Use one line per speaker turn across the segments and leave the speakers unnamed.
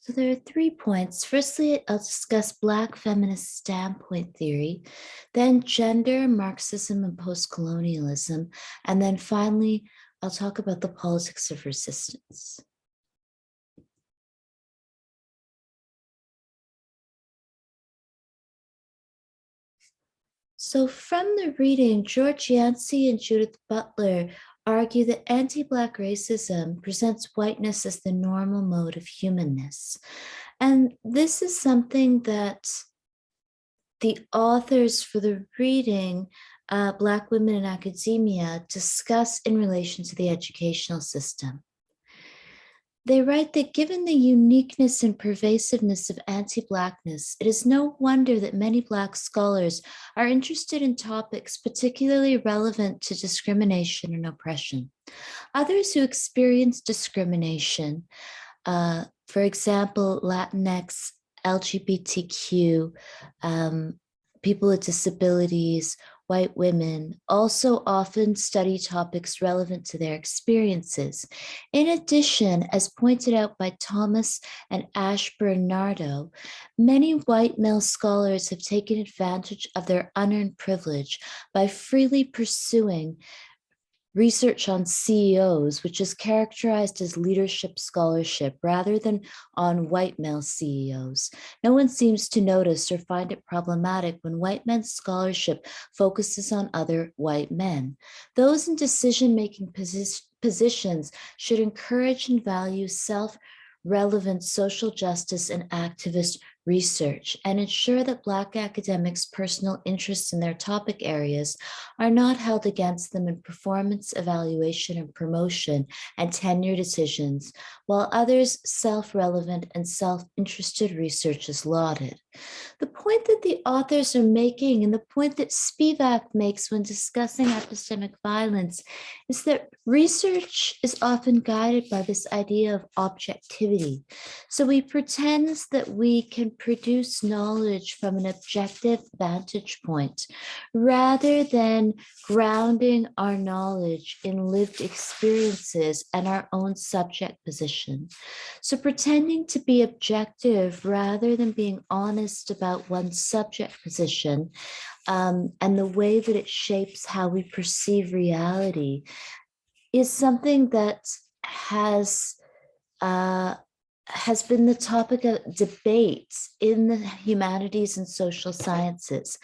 So there are 3 points. Firstly, I'll discuss Black feminist standpoint theory, then gender, Marxism, and post-colonialism, and then finally, I'll talk about the politics of resistance. So from the reading, George Yancey and Judith Butler argue that anti-Black racism presents whiteness as the normal mode of humanness. And this is something that the authors for the reading, Black Women in Academia, discuss in relation to the educational system. They write that given the uniqueness and pervasiveness of anti-Blackness, it is no wonder that many Black scholars are interested in topics particularly relevant to discrimination and oppression. Others who experience discrimination, for example, Latinx, LGBTQ, people with disabilities, white women, also often study topics relevant to their experiences. In addition, as pointed out by Thomas and Ashburn Nardo, many white male scholars have taken advantage of their unearned privilege by freely pursuing research on CEOs, which is characterized as leadership scholarship rather than on white male CEOs. No one seems to notice or find it problematic when white men's scholarship focuses on other white men. Those in decision-making positions should encourage and value self-relevant social justice and activist research and ensure that Black academics' personal interests in their topic areas are not held against them in performance, evaluation, and promotion and tenure decisions, while others' self-relevant and self-interested research is lauded. The point that the authors are making and the point that Spivak makes when discussing epistemic violence is that research is often guided by this idea of objectivity. So we pretend that we can produce knowledge from an objective vantage point rather than grounding our knowledge in lived experiences and our own subject position. So pretending to be objective rather than being honest about one's subject position and the way that it shapes how we perceive reality is something that has been the topic of debate in the humanities and social sciences.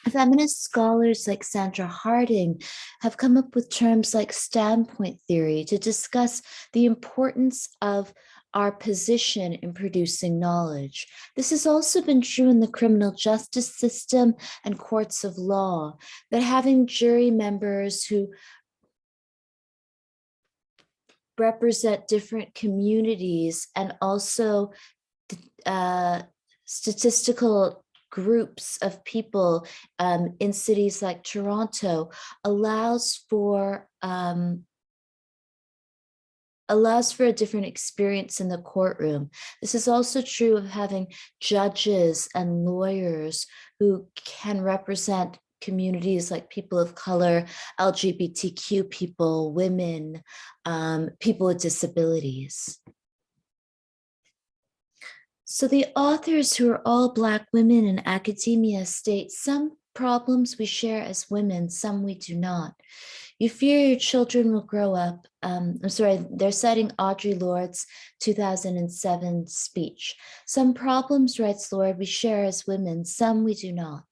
Feminist scholars like Sandra Harding have come up with terms like standpoint theory to discuss the importance of our position in producing knowledge. This has also been true in the criminal justice system and courts of law, that having jury members who represent different communities and also statistical groups of people in cities like Toronto allows for a different experience in the courtroom. This is also true of having judges and lawyers who can represent communities like people of color, LGBTQ people, women, people with disabilities. So the authors, who are all Black women in academia, state some problems we share as women, some we do not. You fear your children will grow up. They're citing Audre Lorde's 2007 speech. Some problems, writes Lorde, we share as women, some we do not.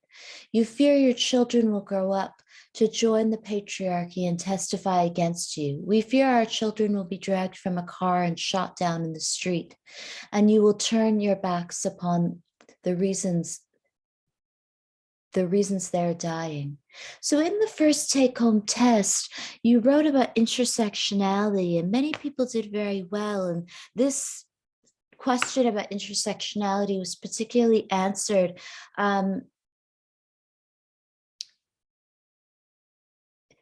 You fear your children will grow up to join the patriarchy and testify against you. We fear our children will be dragged from a car and shot down in the street, and you will turn your backs upon the reasons they're dying. So in the first take-home test, you wrote about intersectionality, and many people did very well. And this question about intersectionality was particularly answered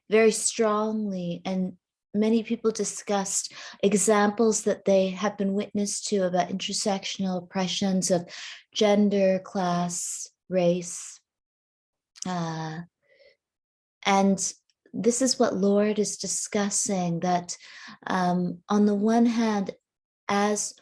very strongly, and many people discussed examples that they have been witness to about intersectional oppressions of gender, class, race. And this is what Lorde is discussing, that on the one hand, as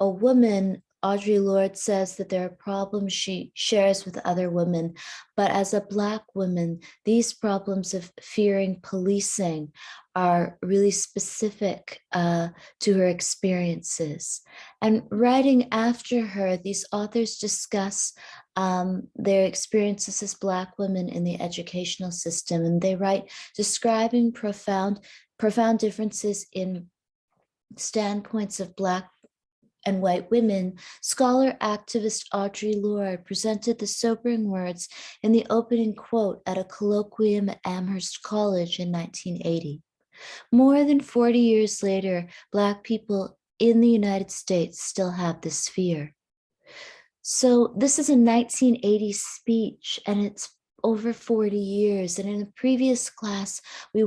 a woman, Audre Lorde says that there are problems she shares with other women, but as a Black woman, these problems of fearing policing are really specific to her experiences. And writing after her, these authors discuss their experiences as Black women in the educational system, and they write describing profound differences in standpoints of Black and white women. Scholar activist Audre Lorde presented the sobering words in the opening quote at a colloquium at Amherst College in 1980. More than 40 years later, Black people in the United States still have this fear. So this is a 1980 speech, and it's over 40 years. And in a previous class, we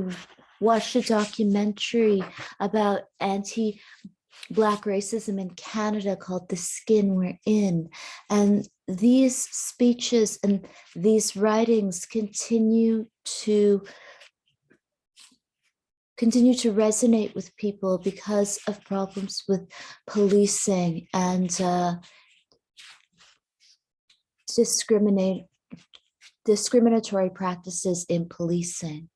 watched a documentary about Black racism in Canada called The Skin We're In. And these speeches and these writings continue to resonate with people because of problems with policing and discriminatory practices in policing.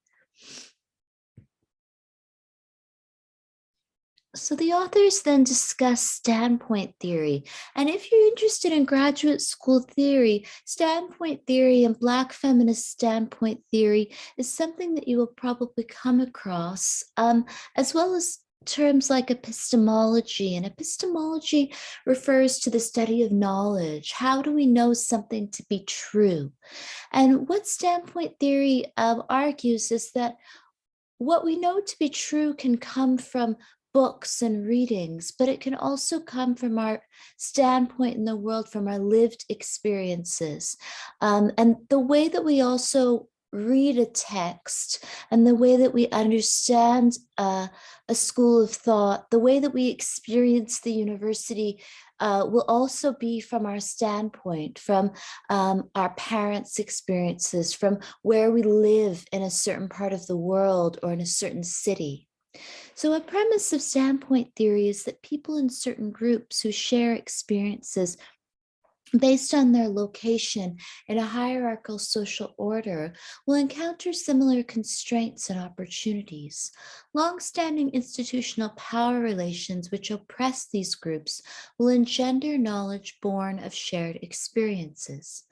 So the authors then discuss standpoint theory. And if you're interested in graduate school theory, standpoint theory and Black feminist standpoint theory is something that you will probably come across, as well as terms like epistemology. And epistemology refers to the study of knowledge. How do we know something to be true? And what standpoint theory argues is that what we know to be true can come from books and readings, but it can also come from our standpoint in the world, from our lived experiences. And the way that we also read a text and the way that we understand a school of thought, the way that we experience the university will also be from our standpoint, from our parents' experiences, from where we live in a certain part of the world or in a certain city. So, a premise of standpoint theory is that people in certain groups who share experiences based on their location in a hierarchical social order will encounter similar constraints and opportunities. Long-standing institutional power relations which oppress these groups will engender knowledge born of shared experiences.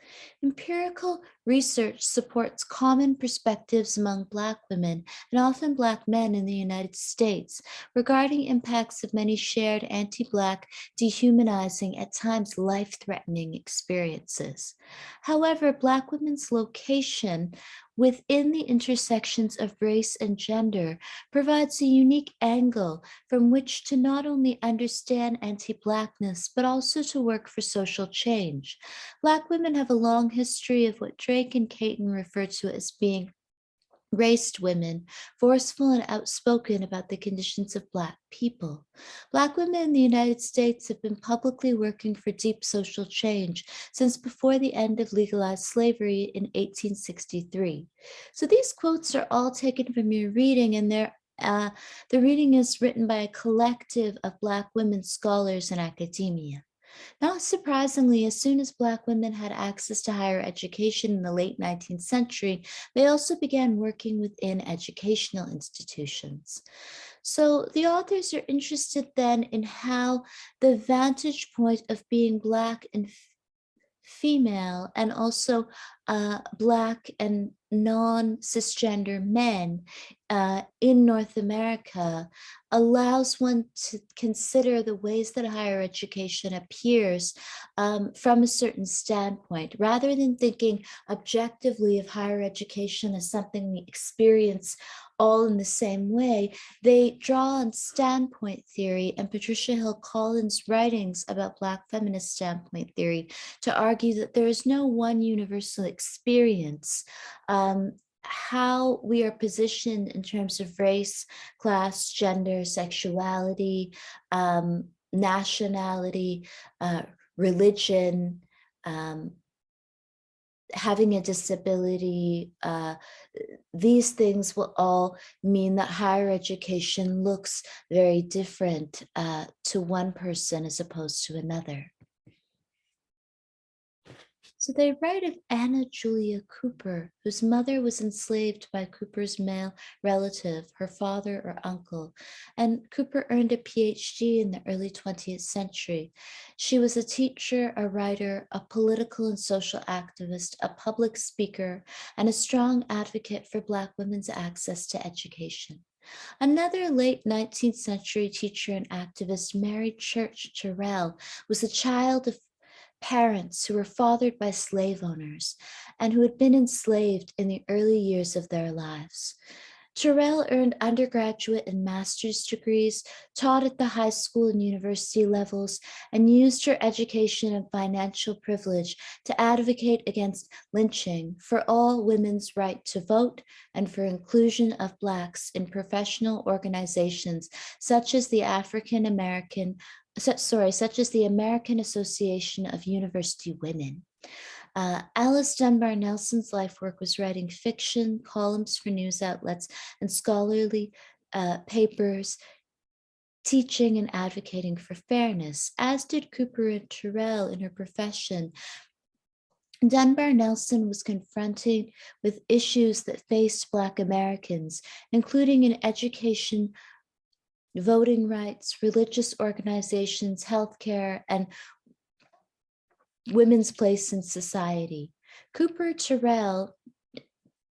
Empirical research supports common perspectives among Black women and often Black men in the United States regarding impacts of many shared anti-Black, dehumanizing, at times life-threatening experiences. However, Black women's location within the intersections of race and gender provides a unique angle from which to not only understand anti-Blackness, but also to work for social change. Black women have a long history of what Drake and Caton refer to as being raced women, forceful and outspoken about the conditions of Black people. Black women in the United States have been publicly working for deep social change since before the end of legalized slavery in 1863. So these quotes are all taken from your reading, and the reading is written by a collective of Black women scholars in academia. Not surprisingly, as soon as Black women had access to higher education in the late 19th century, they also began working within educational institutions. So the authors are interested then in how the vantage point of being Black and female, and also Black and non-cisgender men in North America allows one to consider the ways that higher education appears from a certain standpoint, rather than thinking objectively of higher education as something we experience all in the same way. They draw on standpoint theory and Patricia Hill Collins' writings about Black feminist standpoint theory to argue that there is no one universal experience. How we are positioned in terms of race, class, gender, sexuality, nationality, religion, having a disability, these things will all mean that higher education looks very different to one person as opposed to another. So they write of Anna Julia Cooper, whose mother was enslaved by Cooper's male relative, her father or uncle, and Cooper earned a PhD in the early 20th century. She was a teacher, a writer, a political and social activist, a public speaker, and a strong advocate for Black women's access to education. Another late 19th century teacher and activist, Mary Church Terrell, was a child of parents who were fathered by slave owners and who had been enslaved in the early years of their lives. Terrell earned undergraduate and master's degrees, taught at the high school and university levels, and used her education and financial privilege to advocate against lynching, for all women's right to vote, and for inclusion of Blacks in professional organizations such as the American Association of University Women. Alice Dunbar Nelson's life work was writing fiction, columns for news outlets, and scholarly papers, teaching and advocating for fairness, as did Cooper and Terrell in her profession. Dunbar Nelson was confronted with issues that faced Black Americans, including in education, voting rights, religious organizations, healthcare, and women's place in society. Cooper, Terrell,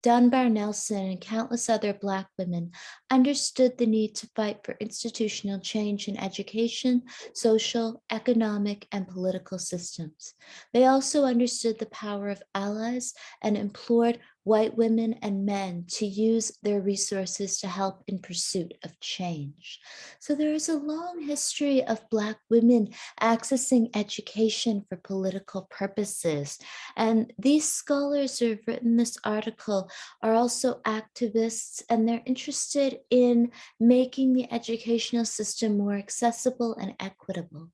Dunbar Nelson, and countless other Black women understood the need to fight for institutional change in education, social, economic, and political systems. They also understood the power of allies and implored white women and men to use their resources to help in pursuit of change. So there is a long history of Black women accessing education for political purposes. And these scholars who have written this article are also activists, and they're interested in making the educational system more accessible and equitable.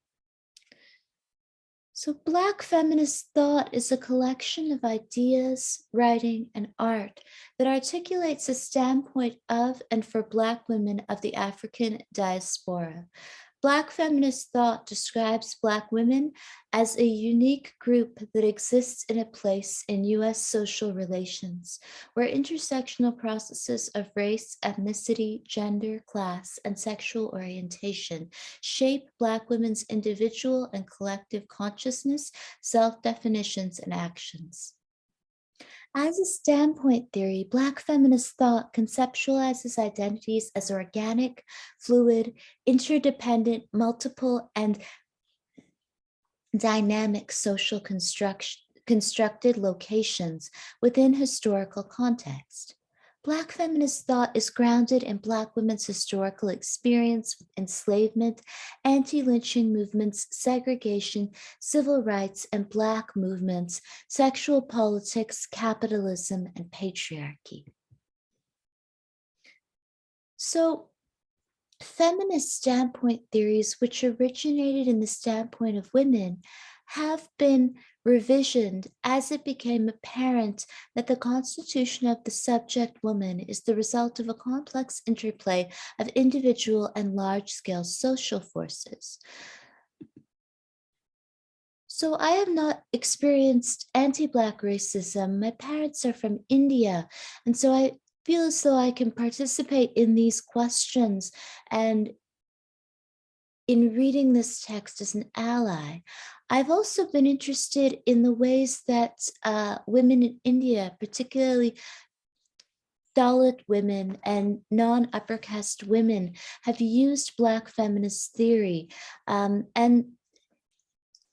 So Black feminist thought is a collection of ideas, writing, and art that articulates a standpoint of and for Black women of the African diaspora. Black feminist thought describes Black women as a unique group that exists in a place in US social relations, where intersectional processes of race, ethnicity, gender, class, and sexual orientation shape Black women's individual and collective consciousness, self-definitions, and actions. As a standpoint theory, Black feminist thought conceptualizes identities as organic, fluid, interdependent, multiple, and dynamic social constructed locations within historical context. Black feminist thought is grounded in Black women's historical experience with enslavement, anti-lynching movements, segregation, civil rights, and Black movements, sexual politics, capitalism, and patriarchy. So, feminist standpoint theories, which originated in the standpoint of women, have been revisioned as it became apparent that the constitution of the subject woman is the result of a complex interplay of individual and large-scale social forces. So I have not experienced anti-Black racism. My parents are from India, and so I feel as though I can participate in these questions and in reading this text as an ally. I've also been interested in the ways that women in India, particularly Dalit women and non-upper caste women, have used Black feminist theory. And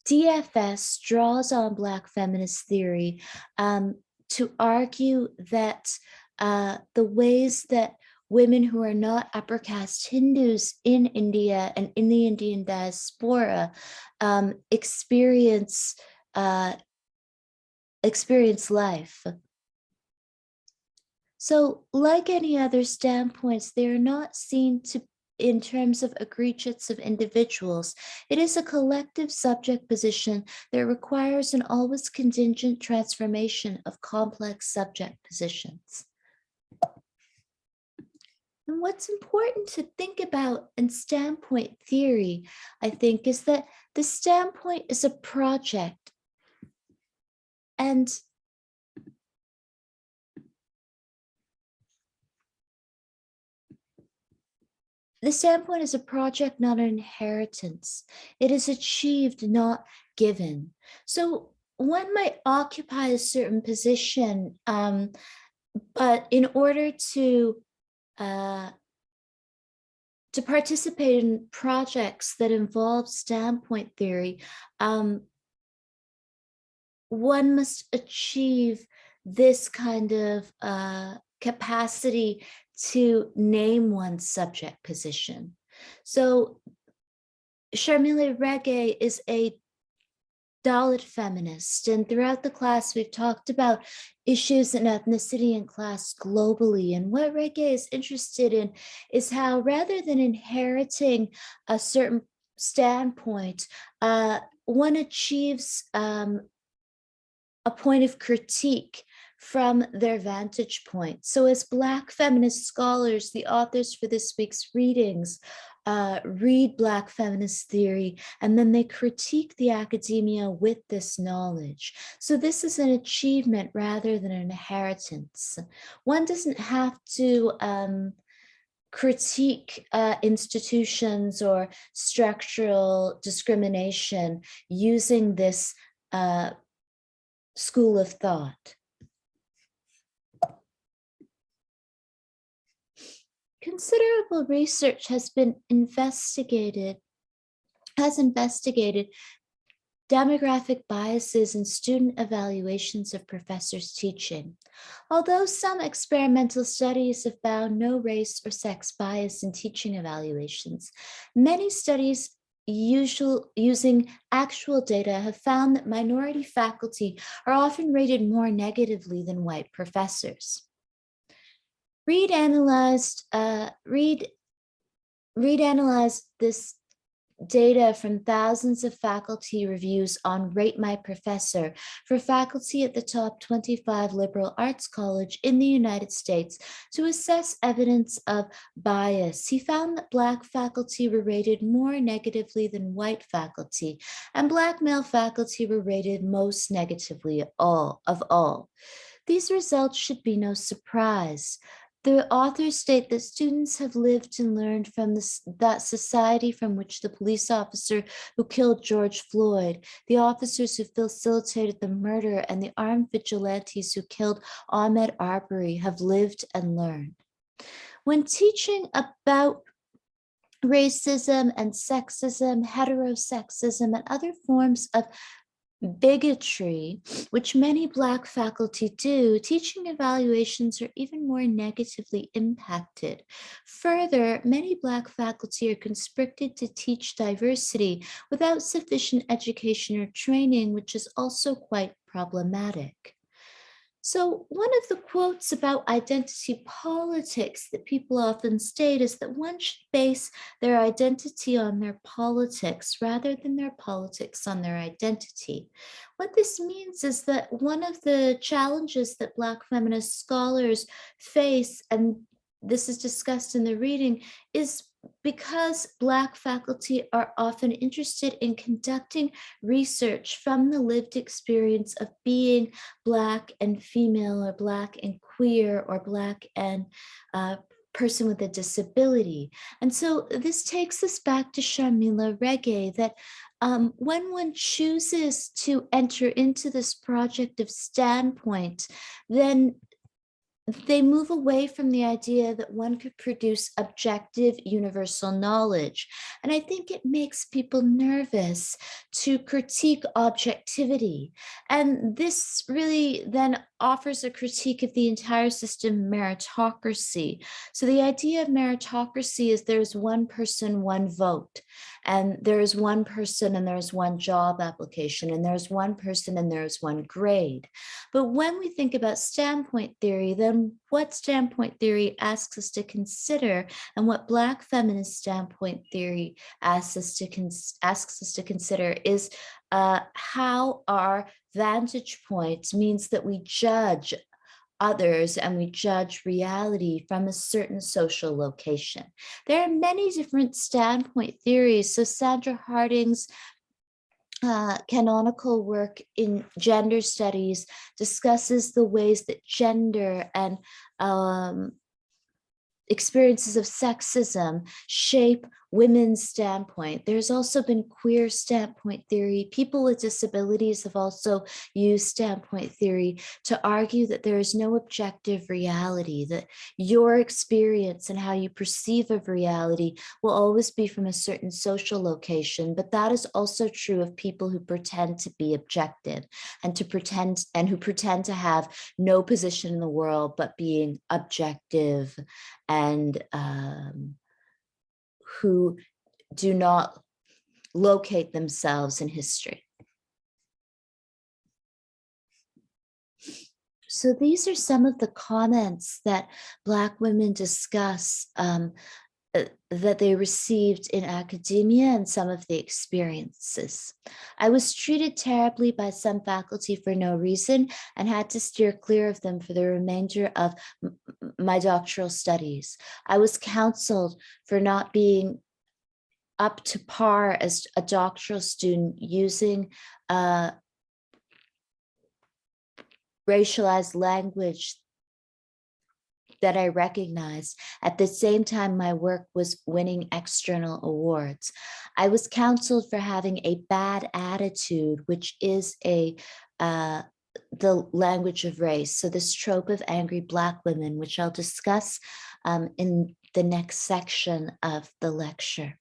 DFS draws on Black feminist theory to argue that the ways that women who are not upper caste Hindus in India and in the Indian diaspora experience life. So like any other standpoints, they are not seen to in terms of egregious of individuals. It is a collective subject position that requires an always contingent transformation of complex subject positions. And what's important to think about in standpoint theory, I think, is that the standpoint is a project. And the standpoint is a project, not an inheritance. It is achieved, not given. So one might occupy a certain position, but in order to participate in projects that involve standpoint theory, one must achieve this kind of capacity to name one's subject position. So Sharmila Regge is a Dalit feminist, and throughout the class we've talked about issues in ethnicity and class globally. And what Regge is interested in is how, rather than inheriting a certain standpoint, one achieves a point of critique from their vantage point. So as Black feminist scholars, the authors for this week's readings read Black feminist theory, and then they critique the academia with this knowledge. So this is an achievement rather than an inheritance. One doesn't have to critique institutions or structural discrimination using this school of thought. Considerable research has investigated demographic biases in student evaluations of professors' teaching. Although some experimental studies have found no race or sex bias in teaching evaluations, many studies using actual data have found that minority faculty are often rated more negatively than white professors. Reed analyzed this data from thousands of faculty reviews on Rate My Professor for faculty at the top 25 liberal arts college in the United States to assess evidence of bias. He found that Black faculty were rated more negatively than white faculty, and Black male faculty were rated most negatively of all. These results should be no surprise. The authors state that students have lived and learned from that society from which the police officer who killed George Floyd, the officers who facilitated the murder, and the armed vigilantes who killed Ahmaud Arbery have lived and learned. When teaching about racism and sexism, heterosexism, and other forms of bigotry, which many Black faculty do, teaching evaluations are even more negatively impacted. Further, many Black faculty are conscripted to teach diversity without sufficient education or training, which is also quite problematic. So one of the quotes about identity politics that people often state is that one should base their identity on their politics rather than their politics on their identity. What this means is that one of the challenges that Black feminist scholars face, and this is discussed in the reading, is because Black faculty are often interested in conducting research from the lived experience of being Black and female, or Black and queer, or Black and person with a disability. And so this takes us back to Sharmila Regge, that when one chooses to enter into this project of standpoint, then they move away from the idea that one could produce objective universal knowledge. And I think it makes people nervous to critique objectivity. And this really then offers a critique of the entire system meritocracy. So the idea of meritocracy is there's one person, one vote, and there's one person and there's one job application, and there's one person and there's one grade. But when we think about standpoint theory, then and what standpoint theory asks us to consider, and what Black feminist standpoint theory asks us to consider is how our vantage points means that we judge others and we judge reality from a certain social location. There are many different standpoint theories. So Sandra Harding's canonical work in gender studies discusses the ways that gender and experiences of sexism shape women's standpoint. There's also been queer standpoint theory. People with disabilities have also used standpoint theory to argue that there is no objective reality, that your experience and how you perceive of reality will always be from a certain social location. But that is also true of people who pretend to be objective and who pretend to have no position in the world but being objective, and who do not locate themselves in history. So these are some of the comments that Black women discuss that they received in academia and some of the experiences. I was treated terribly by some faculty for no reason and had to steer clear of them for the remainder of my doctoral studies. I was counseled for not being up to par as a doctoral student using racialized language that I recognized. At the same time, my work was winning external awards. I was counseled for having a bad attitude, which is the language of race. So this trope of angry Black women, which I'll discuss in the next section of the lecture.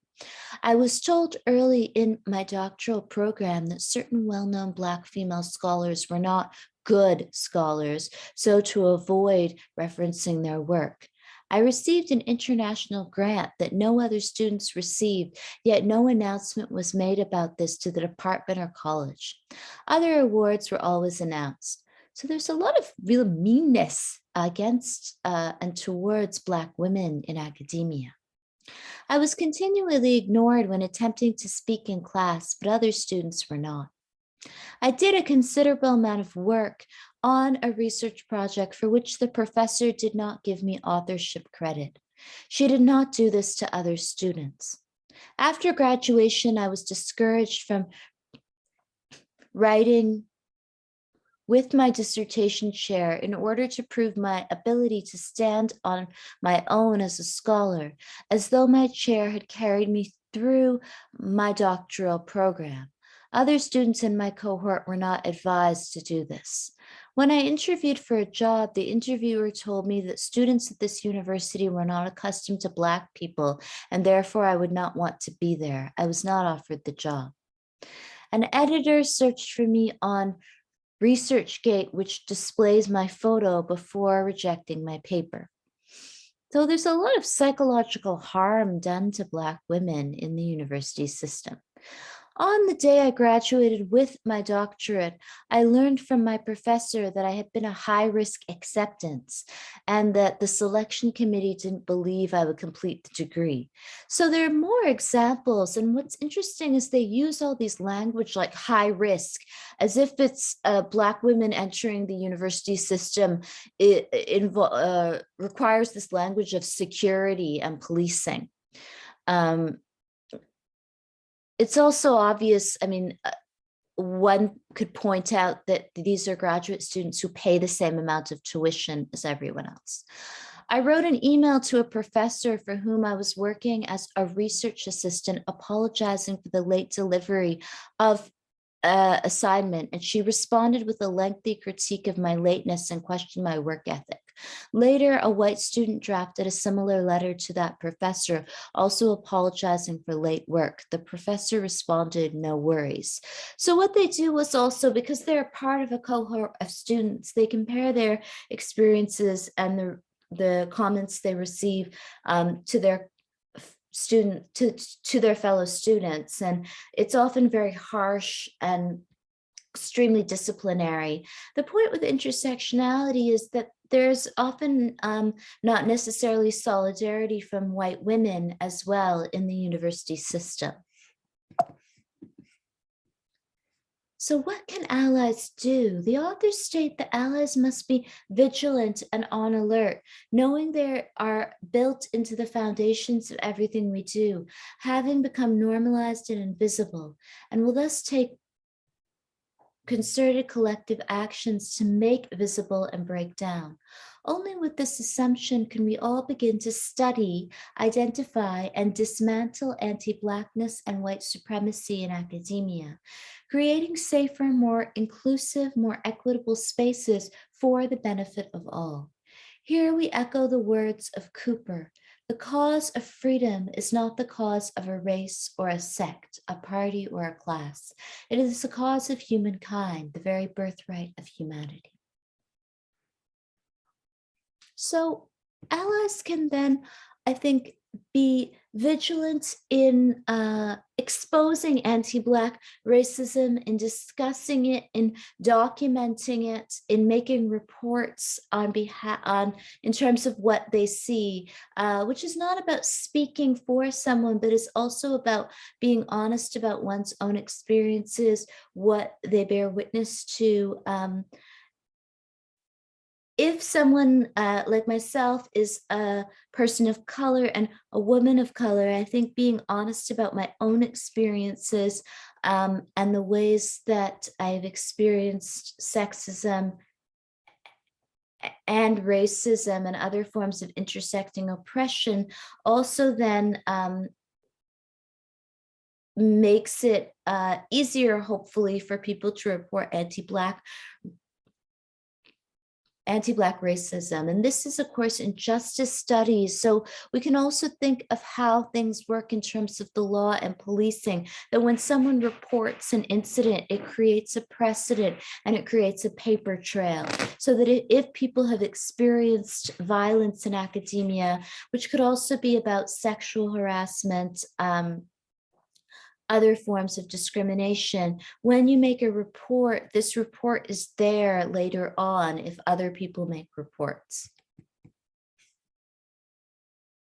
I was told early in my doctoral program that certain well-known Black female scholars were not good scholars, so to avoid referencing their work. I received an international grant that no other students received, yet no announcement was made about this to the department or college. Other awards were always announced. So there's a lot of real meanness against and towards Black women in academia. I was continually ignored when attempting to speak in class, but other students were not. I did a considerable amount of work on a research project for which the professor did not give me authorship credit. She did not do this to other students. After graduation, I was discouraged from writing with my dissertation chair in order to prove my ability to stand on my own as a scholar, as though my chair had carried me through my doctoral program. Other students in my cohort were not advised to do this. When I interviewed for a job, the interviewer told me that students at this university were not accustomed to Black people, and therefore I would not want to be there. I was not offered the job. An editor searched for me on ResearchGate, which displays my photo before rejecting my paper. So there's a lot of psychological harm done to Black women in the university system. On the day I graduated with my doctorate, I learned from my professor that I had been a high-risk acceptance and that the selection committee didn't believe I would complete the degree. So there are more examples, and what's interesting is they use all these language like high risk, as if it's Black women entering the university system. It requires this language of security and policing. It's also obvious, one could point out that these are graduate students who pay the same amount of tuition as everyone else. I wrote an email to a professor for whom I was working as a research assistant, apologizing for the late delivery of assignment, and she responded with a lengthy critique of my lateness and questioned my work ethic. Later, a white student drafted a similar letter to that professor, also apologizing for late work. The professor responded, "No worries." So what they do was also, because they're part of a cohort of students, they compare their experiences and the comments they receive to their to their fellow students, and it's often very harsh and extremely disciplinary. The point with intersectionality is that there's often not necessarily solidarity from white women as well in the university system. So what can allies do? The authors state that allies must be vigilant and on alert, knowing they are built into the foundations of everything we do, having become normalized and invisible, and will thus take concerted collective actions to make visible and break down. Only with this assumption can we all begin to study, identify, and dismantle anti-Blackness and white supremacy in academia, creating safer, more inclusive, more equitable spaces for the benefit of all. Here we echo the words of Cooper: the cause of freedom is not the cause of a race or a sect, a party or a class. It is the cause of humankind, the very birthright of humanity. So allies can then, I think, be vigilant in exposing anti-Black racism, in discussing it, in documenting it, in making reports in terms of what they see, which is not about speaking for someone, but is also about being honest about one's own experiences, what they bear witness to. If someone like myself is a person of color and a woman of color, I think being honest about my own experiences and the ways that I've experienced sexism and racism and other forms of intersecting oppression also then makes it easier, hopefully, for people to report anti-Black racism. And this is, of course, in justice studies. So we can also think of how things work in terms of the law and policing, that when someone reports an incident, it creates a precedent and it creates a paper trail. So that if people have experienced violence in academia, which could also be about sexual harassment, other forms of discrimination, when you make a report, this report is there later on if other people make reports.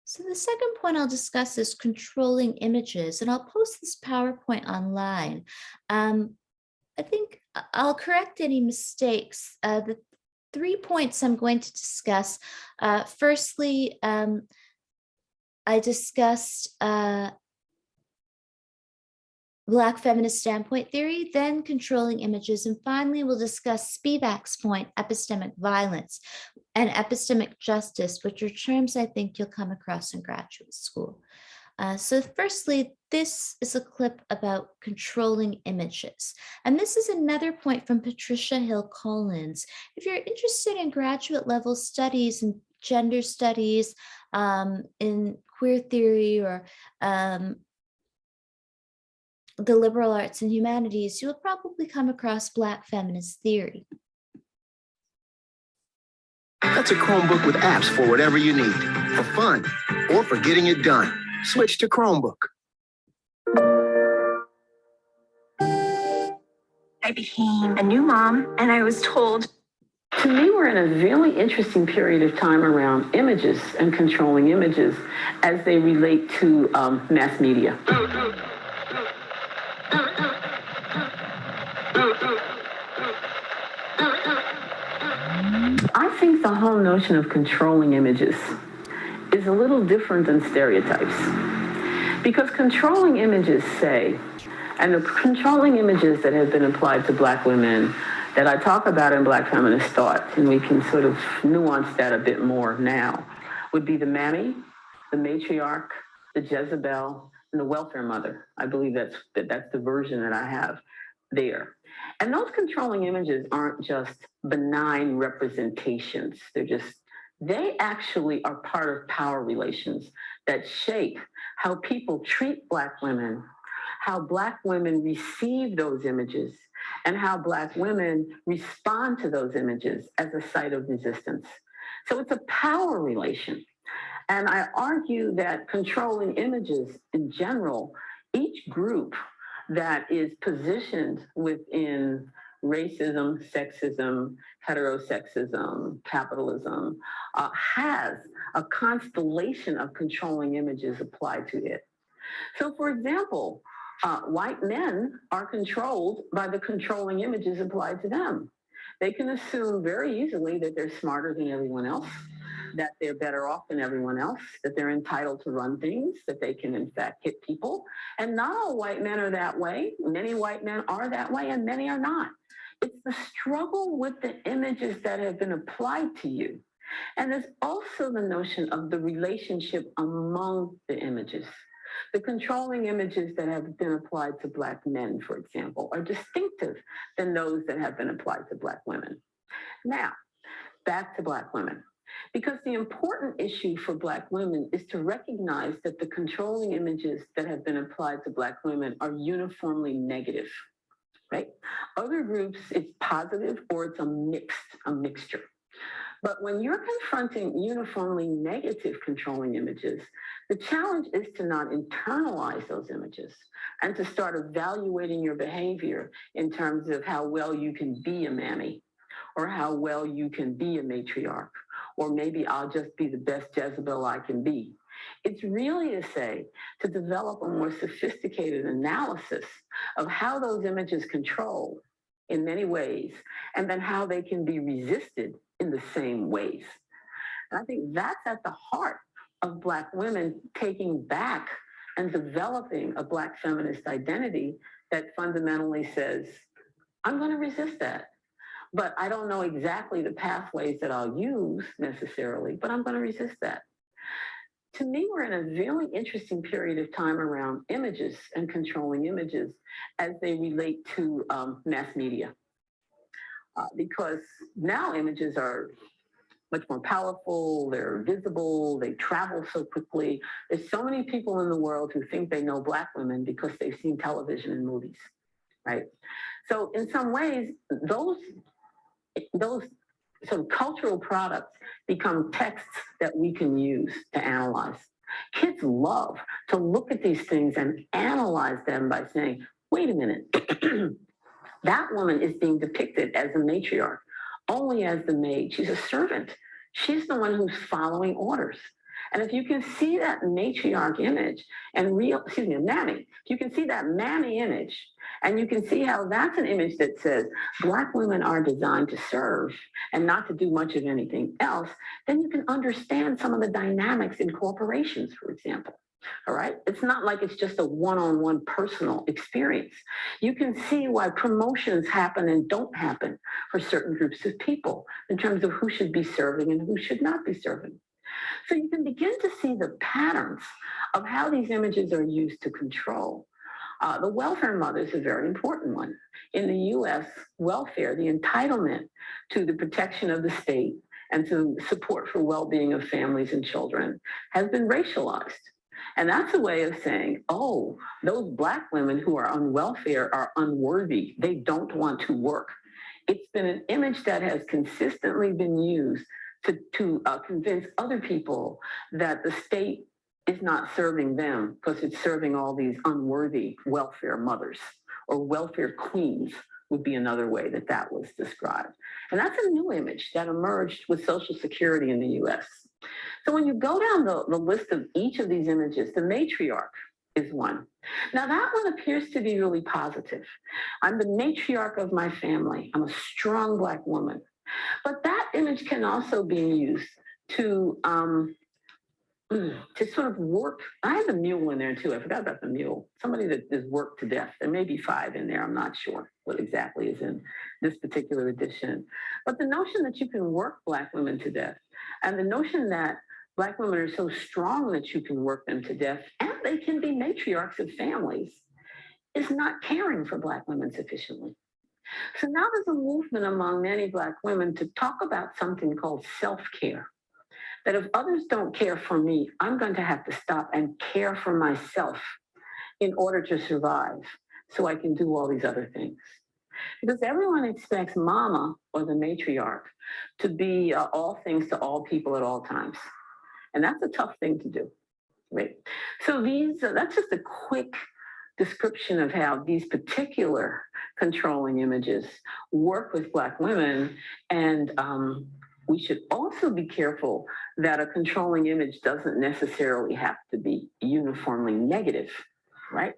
So the second point I'll discuss is controlling images, and I'll post this PowerPoint online. I think I'll correct any mistakes. The 3 points I'm going to discuss. Firstly, I discussed Black feminist standpoint theory, then controlling images, and finally we'll discuss Spivak's point, epistemic violence, and epistemic justice, which are terms I think you'll come across in graduate school. So firstly, this is a clip about controlling images. And this is another point from Patricia Hill Collins. If you're interested in graduate level studies in gender studies, in queer theory, or the liberal arts and humanities, you will probably come across Black feminist theory.
That's a Chromebook with apps for whatever you need, for fun or for getting it done. Switch to Chromebook.
I became a new mom, and I was told.
To me, we're in a really interesting period of time around images and controlling images as they relate to mass media. I think the whole notion of controlling images is a little different than stereotypes. Because controlling images say, and the controlling images that have been applied to Black women that I talk about in Black feminist thought, and we can sort of nuance that a bit more now, would be the mammy, the matriarch, the Jezebel, and the welfare mother. I believe that's the version that I have there. And those controlling images aren't just benign representations. They actually are part of power relations that shape how people treat Black women, how Black women receive those images, and how Black women respond to those images as a site of resistance. So it's a power relation. And I argue that controlling images in general, each group that is positioned within racism, sexism, heterosexism, capitalism, has a constellation of controlling images applied to it. So, for example, white men are controlled by the controlling images applied to them. They can assume very easily that they're smarter than everyone else, that they're better off than everyone else, that they're entitled to run things, that they can in fact hit people. And not all white men are that way. Many white men are that way and many are not. It's the struggle with the images that have been applied to you. And there's also the notion of the relationship among the images. The controlling images that have been applied to Black men, for example, are distinctive than those that have been applied to Black women. Now, back to Black women. Because the important issue for Black women is to recognize that the controlling images that have been applied to Black women are uniformly negative, right? Other groups, it's positive or it's a mixture. But when you're confronting uniformly negative controlling images, the challenge is to not internalize those images and to start evaluating your behavior in terms of how well you can be a mammy, or how well you can be a matriarch, or maybe I'll just be the best Jezebel I can be. It's really to develop a more sophisticated analysis of how those images control in many ways, and then how they can be resisted in the same ways. And I think that's at the heart of Black women taking back and developing a Black feminist identity that fundamentally says, I'm going to resist that. But I don't know exactly the pathways that I'll use necessarily, but I'm going to resist that. To me, we're in a very interesting period of time around images and controlling images as they relate to mass media. Because now images are much more powerful, they're visible, they travel so quickly. There's so many people in the world who think they know Black women because they've seen television and movies, right? So in some ways, those sort of cultural products become texts that we can use to analyze. Kids love to look at these things and analyze them by saying, wait a minute, that woman is being depicted as a matriarch, only as the maid. She's a servant. She's the one who's following orders. And if you can see that matriarch image a mammy, if you can see that mammy image, and you can see how that's an image that says Black women are designed to serve and not to do much of anything else, then you can understand some of the dynamics in corporations, for example. All right. It's not like it's just a one-on-one personal experience. You can see why promotions happen and don't happen for certain groups of people in terms of who should be serving and who should not be serving. So you can begin to see the patterns of how these images are used to control. The welfare mother is a very important one. In the US, welfare, the entitlement to the protection of the state and to support for well-being of families and children has been racialized. And that's a way of saying, oh, those Black women who are on welfare are unworthy. They don't want to work. It's been an image that has consistently been used to convince other people that the state is not serving them because it's serving all these unworthy welfare mothers, or welfare queens would be another way that that was described. And that's a new image that emerged with Social Security in the US. So when you go down the list of each of these images, the matriarch is one. Now that one appears to be really positive. I'm the matriarch of my family. I'm a strong Black woman. But that image can also be used to sort of work. I have the mule in there too. I forgot about the mule. Somebody that is worked to death. There may be 5 in there. I'm not sure what exactly is in this particular edition. But the notion that you can work Black women to death, and the notion that Black women are so strong that you can work them to death, and they can be matriarchs of families, is not caring for Black women sufficiently. So now there's a movement among many Black women to talk about something called self-care. That if others don't care for me, I'm going to have to stop and care for myself in order to survive so I can do all these other things. Because everyone expects mama, or the matriarch, to be all things to all people at all times. And that's a tough thing to do, right? So that's just a quick description of how these particular controlling images work with Black women. And we should also be careful that a controlling image doesn't necessarily have to be uniformly negative, right?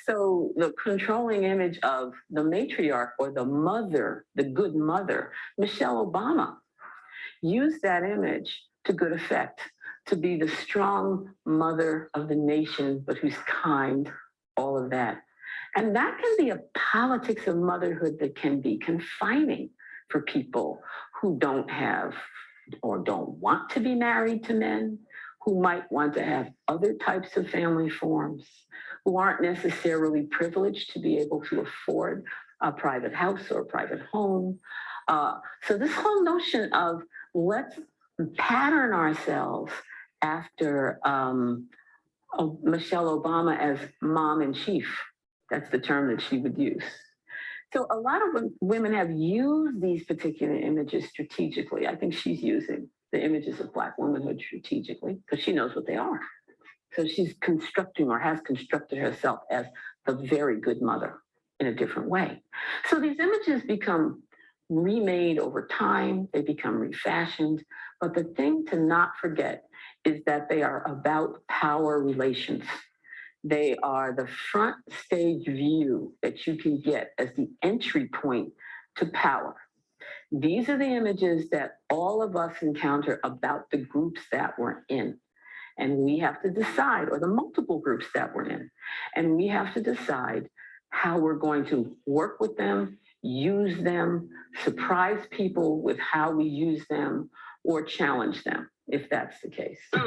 So the controlling image of the matriarch or the mother, the good mother, Michelle Obama used that image to good effect, to be the strong mother of the nation, but who's kind, all of that. And that can be a politics of motherhood that can be confining for people who don't have or don't want to be married to men, who might want to have other types of family forms, who aren't necessarily privileged to be able to afford a private house or a private home. So this whole notion of let's pattern ourselves after Michelle Obama as mom in chief, that's the term that she would use. So a lot of women have used these particular images strategically. I think she's using the images of Black womanhood strategically because she knows what they are. So she's constructing or has constructed herself as the very good mother in a different way. So these images become remade over time, they become refashioned. But the thing to not forget is that they are about power relations. They are the front stage view that you can get as the entry point to power. These are the images that all of us encounter about the groups that we're in. And we have to decide, or the multiple groups that we're in, and we have to decide how we're going to work with them, use them, surprise people with how we use them, or challenge them, if that's the case.
So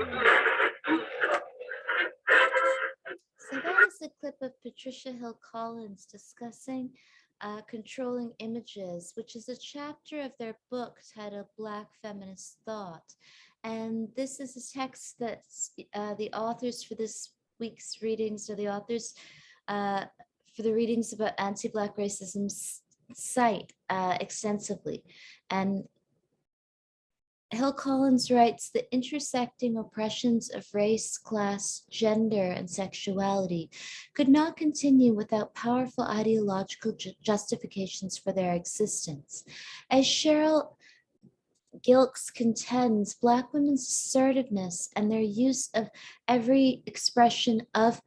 that is a clip of Patricia Hill Collins discussing controlling images, which is a chapter of their book titled Black Feminist Thought. And this is a text that the authors for this week's readings, or the authors for the readings about anti-Black racism, cite extensively. And Hill Collins writes, the intersecting oppressions of race, class, gender, and sexuality could not continue without powerful ideological justifications for their existence. As Cheryl Gilkes contends, Black women's assertiveness and their use of every expression of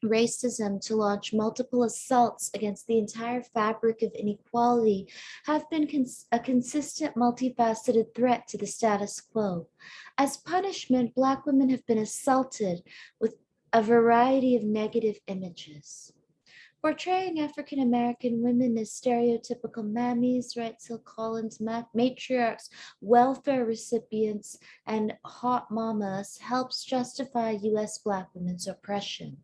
racism to launch multiple assaults against the entire fabric of inequality have been a consistent multifaceted threat to the status quo. As punishment, Black women have been assaulted with a variety of negative images. Portraying African American women as stereotypical mammies, writes Hill Collins, matriarchs, welfare recipients, and hot mamas helps justify US Black women's oppression.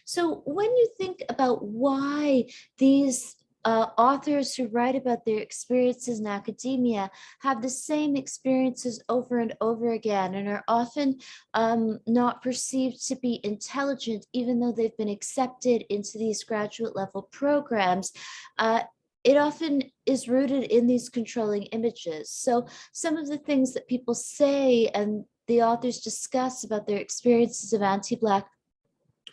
So when you think about why these authors who write about their experiences in academia have the same experiences over and over again and are often not perceived to be intelligent, even though they've been accepted into these graduate level programs, it often is rooted in these controlling images. So some of the things that people say and the authors discuss about their experiences of anti-Black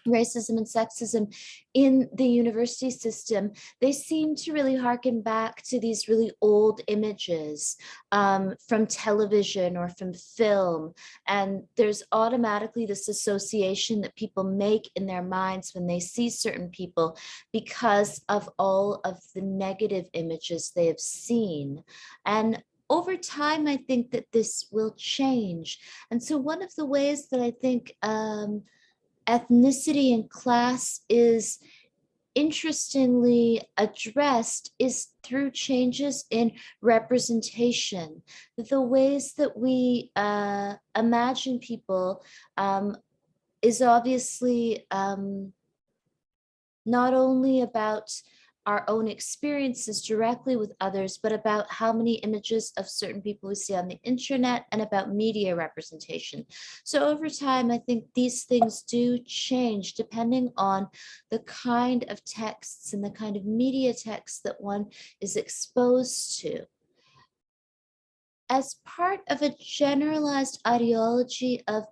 racism and sexism in the university system, they seem to really harken back to these really old images from television or from film. And there's automatically this association that people make in their minds when they see certain people because of all of the negative images they have seen. And over time, I think that this will change. And so one of the ways that I think ethnicity and class is interestingly addressed is through changes in representation. The ways that we imagine people is obviously not only about our own experiences directly with others, but about how many images of certain people we see on the internet and about media representation. So over time, I think these things do change depending on the kind of texts and the kind of media text that one is exposed to. As part of a generalized ideology of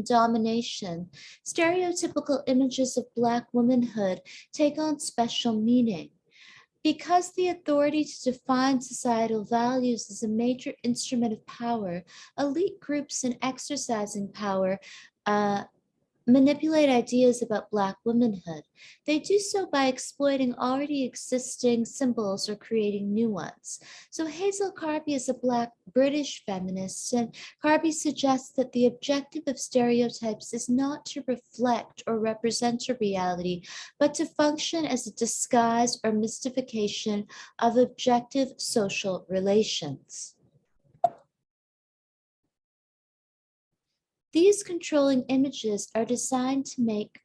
domination, stereotypical images of Black womanhood take on special meaning. Because the authority to define societal values is a major instrument of power, elite groups in exercising power manipulate ideas about Black womanhood. They do so by exploiting already existing symbols or creating new ones. So Hazel Carby is a Black British feminist, and Carby suggests that the objective of stereotypes is not to reflect or represent a reality, but to function as a disguise or mystification of objective social relations. These controlling images are designed to make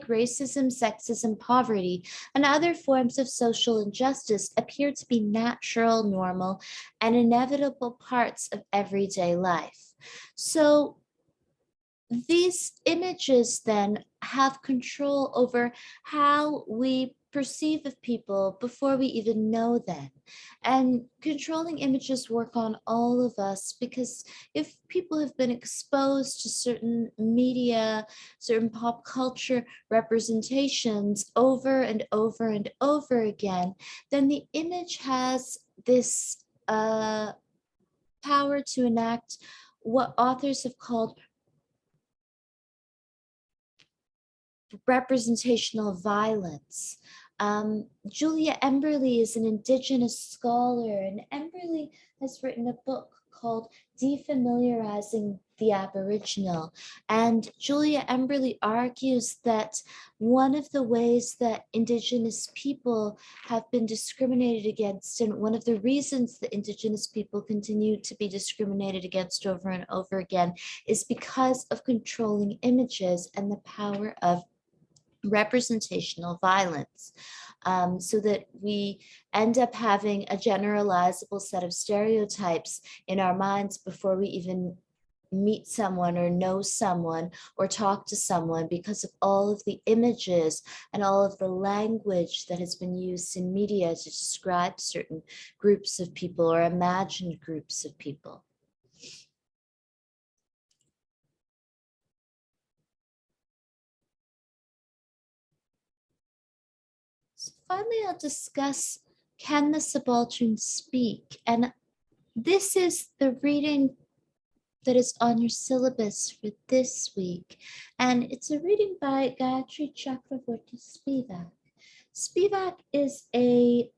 racism, sexism, poverty, and other forms of social injustice appear to be natural, normal, and inevitable parts of everyday life. So these images then have control over how we perceive of people before we even know them. And controlling images work on all of us because if people have been exposed to certain media, certain pop culture representations over and over and over again, then the image has this power to enact what authors have called representational violence. Julia Emberley is an Indigenous scholar, and Emberley has written a book called Defamiliarizing the Aboriginal. And Julia Emberley argues that one of the ways that Indigenous people have been discriminated against, and one of the reasons that Indigenous people continue to be discriminated against over and over again, is because of controlling images and the power of representational violence, so that we end up having a generalizable set of stereotypes in our minds before we even meet someone or know someone or talk to someone, because of all of the images and all of the language that has been used in media to describe certain groups of people or imagined groups of people. So finally, I'll discuss Can the Subaltern Speak? And this is the reading that is on your syllabus for this week. And it's a reading by Gayatri Spivak. Spivak is a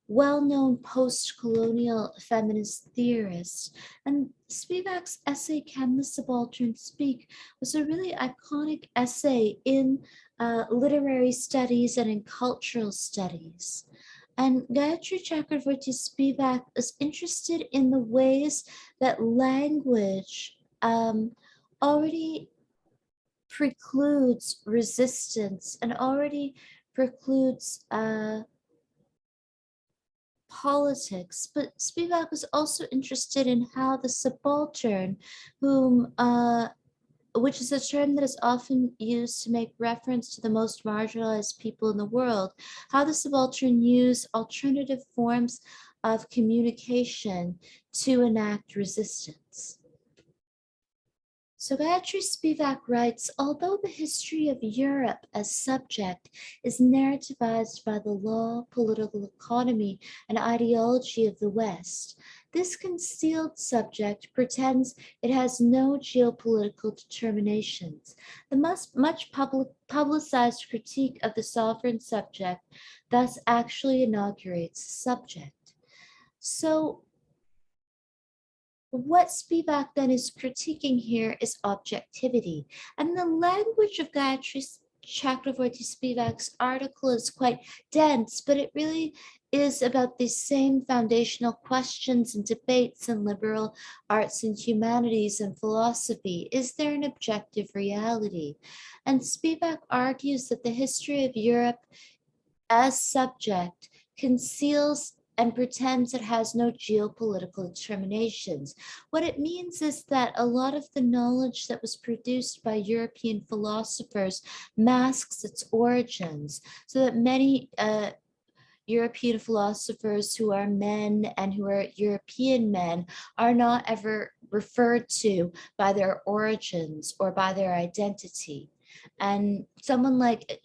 well-known post-colonial feminist theorist. And Spivak's essay, Can the Subaltern Speak? Was a really iconic essay in literary studies and in cultural studies. And Gayatri Spivak is interested in the ways that language already precludes resistance and already precludes politics. But Spivak was also interested in how the subaltern, whom which is a term that is often used to make reference to the most marginalized people in the world, how the subaltern use alternative forms of communication to enact resistance. So Gayatri Spivak writes, although the history of Europe as subject is narrativized by the law, political economy, and ideology of the West, this concealed subject pretends it has no geopolitical determinations. The much publicized critique of the sovereign subject thus actually inaugurates the subject. So what Spivak then is critiquing here is objectivity. And the language of Gayatri Spivak's article is quite dense, but it really is about the same foundational questions and debates in liberal arts and humanities and philosophy. Is there an objective reality? And Spivak argues that the history of Europe as subject conceals and pretends it has no geopolitical determinations. What it means is that a lot of the knowledge that was produced by European philosophers masks its origins, so that many European philosophers who are men and who are European men are not ever referred to by their origins or by their identity. And someone like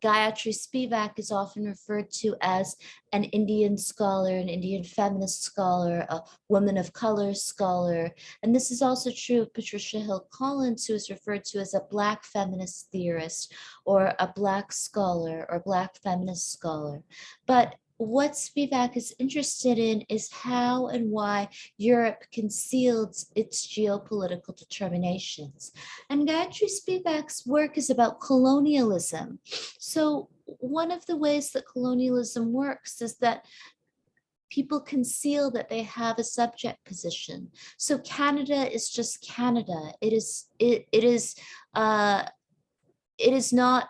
Gayatri Spivak is often referred to as an Indian scholar, an Indian feminist scholar, a woman of color scholar. And this is also true of Patricia Hill Collins, who is referred to as a Black feminist theorist or a Black scholar or Black feminist scholar. But what Spivak is interested in is how and why Europe concealed its geopolitical determinations. And Gayatri Spivak's work is about colonialism. So one of the ways that colonialism works is that people conceal that they have a subject position. So Canada is just Canada. It is not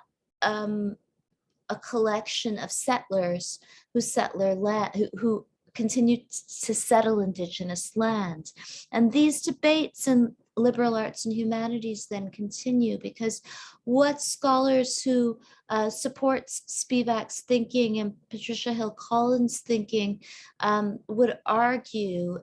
a collection of settlers who continue to settle indigenous land. And these debates in liberal arts and humanities then continue, because what scholars who support Spivak's thinking and Patricia Hill Collins' thinking would argue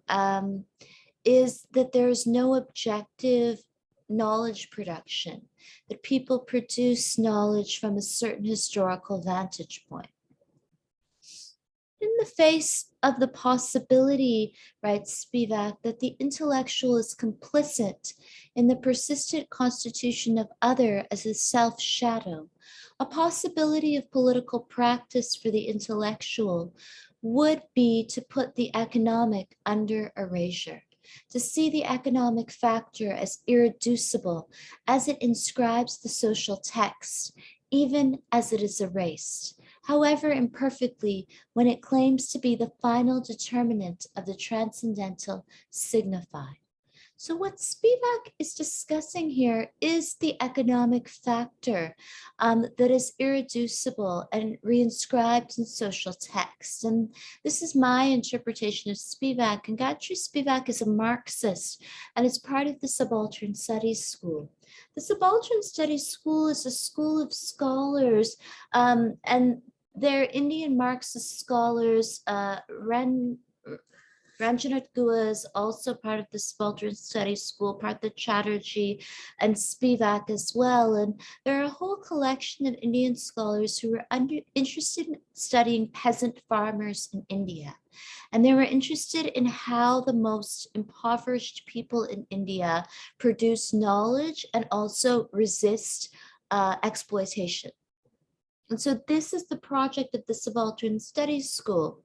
is that there is no objective knowledge production, that people produce knowledge from a certain historical vantage point. In the face of the possibility, writes Spivak, that the intellectual is complicit in the persistent constitution of other as a self-shadow, a possibility of political practice for the intellectual would be to put the economic under erasure, to see the economic factor as irreducible as it inscribes the social text, even as it is erased, however imperfectly, when it claims to be the final determinant of the transcendental signified. So what Spivak is discussing here is the economic factor that is irreducible and reinscribed in social text. And this is my interpretation of Spivak. And Gayatri Spivak is a Marxist and is part of the Subaltern Studies School. The Subaltern Studies School is a school of scholars, and they're Indian Marxist scholars. Ranjanath Gua is also part of the Subaltern Studies School, part of the Chatterjee and Spivak as well. And there are a whole collection of Indian scholars who were interested in studying peasant farmers in India. And they were interested in how the most impoverished people in India produce knowledge and also resist exploitation. And so this is the project of the Subaltern Studies School.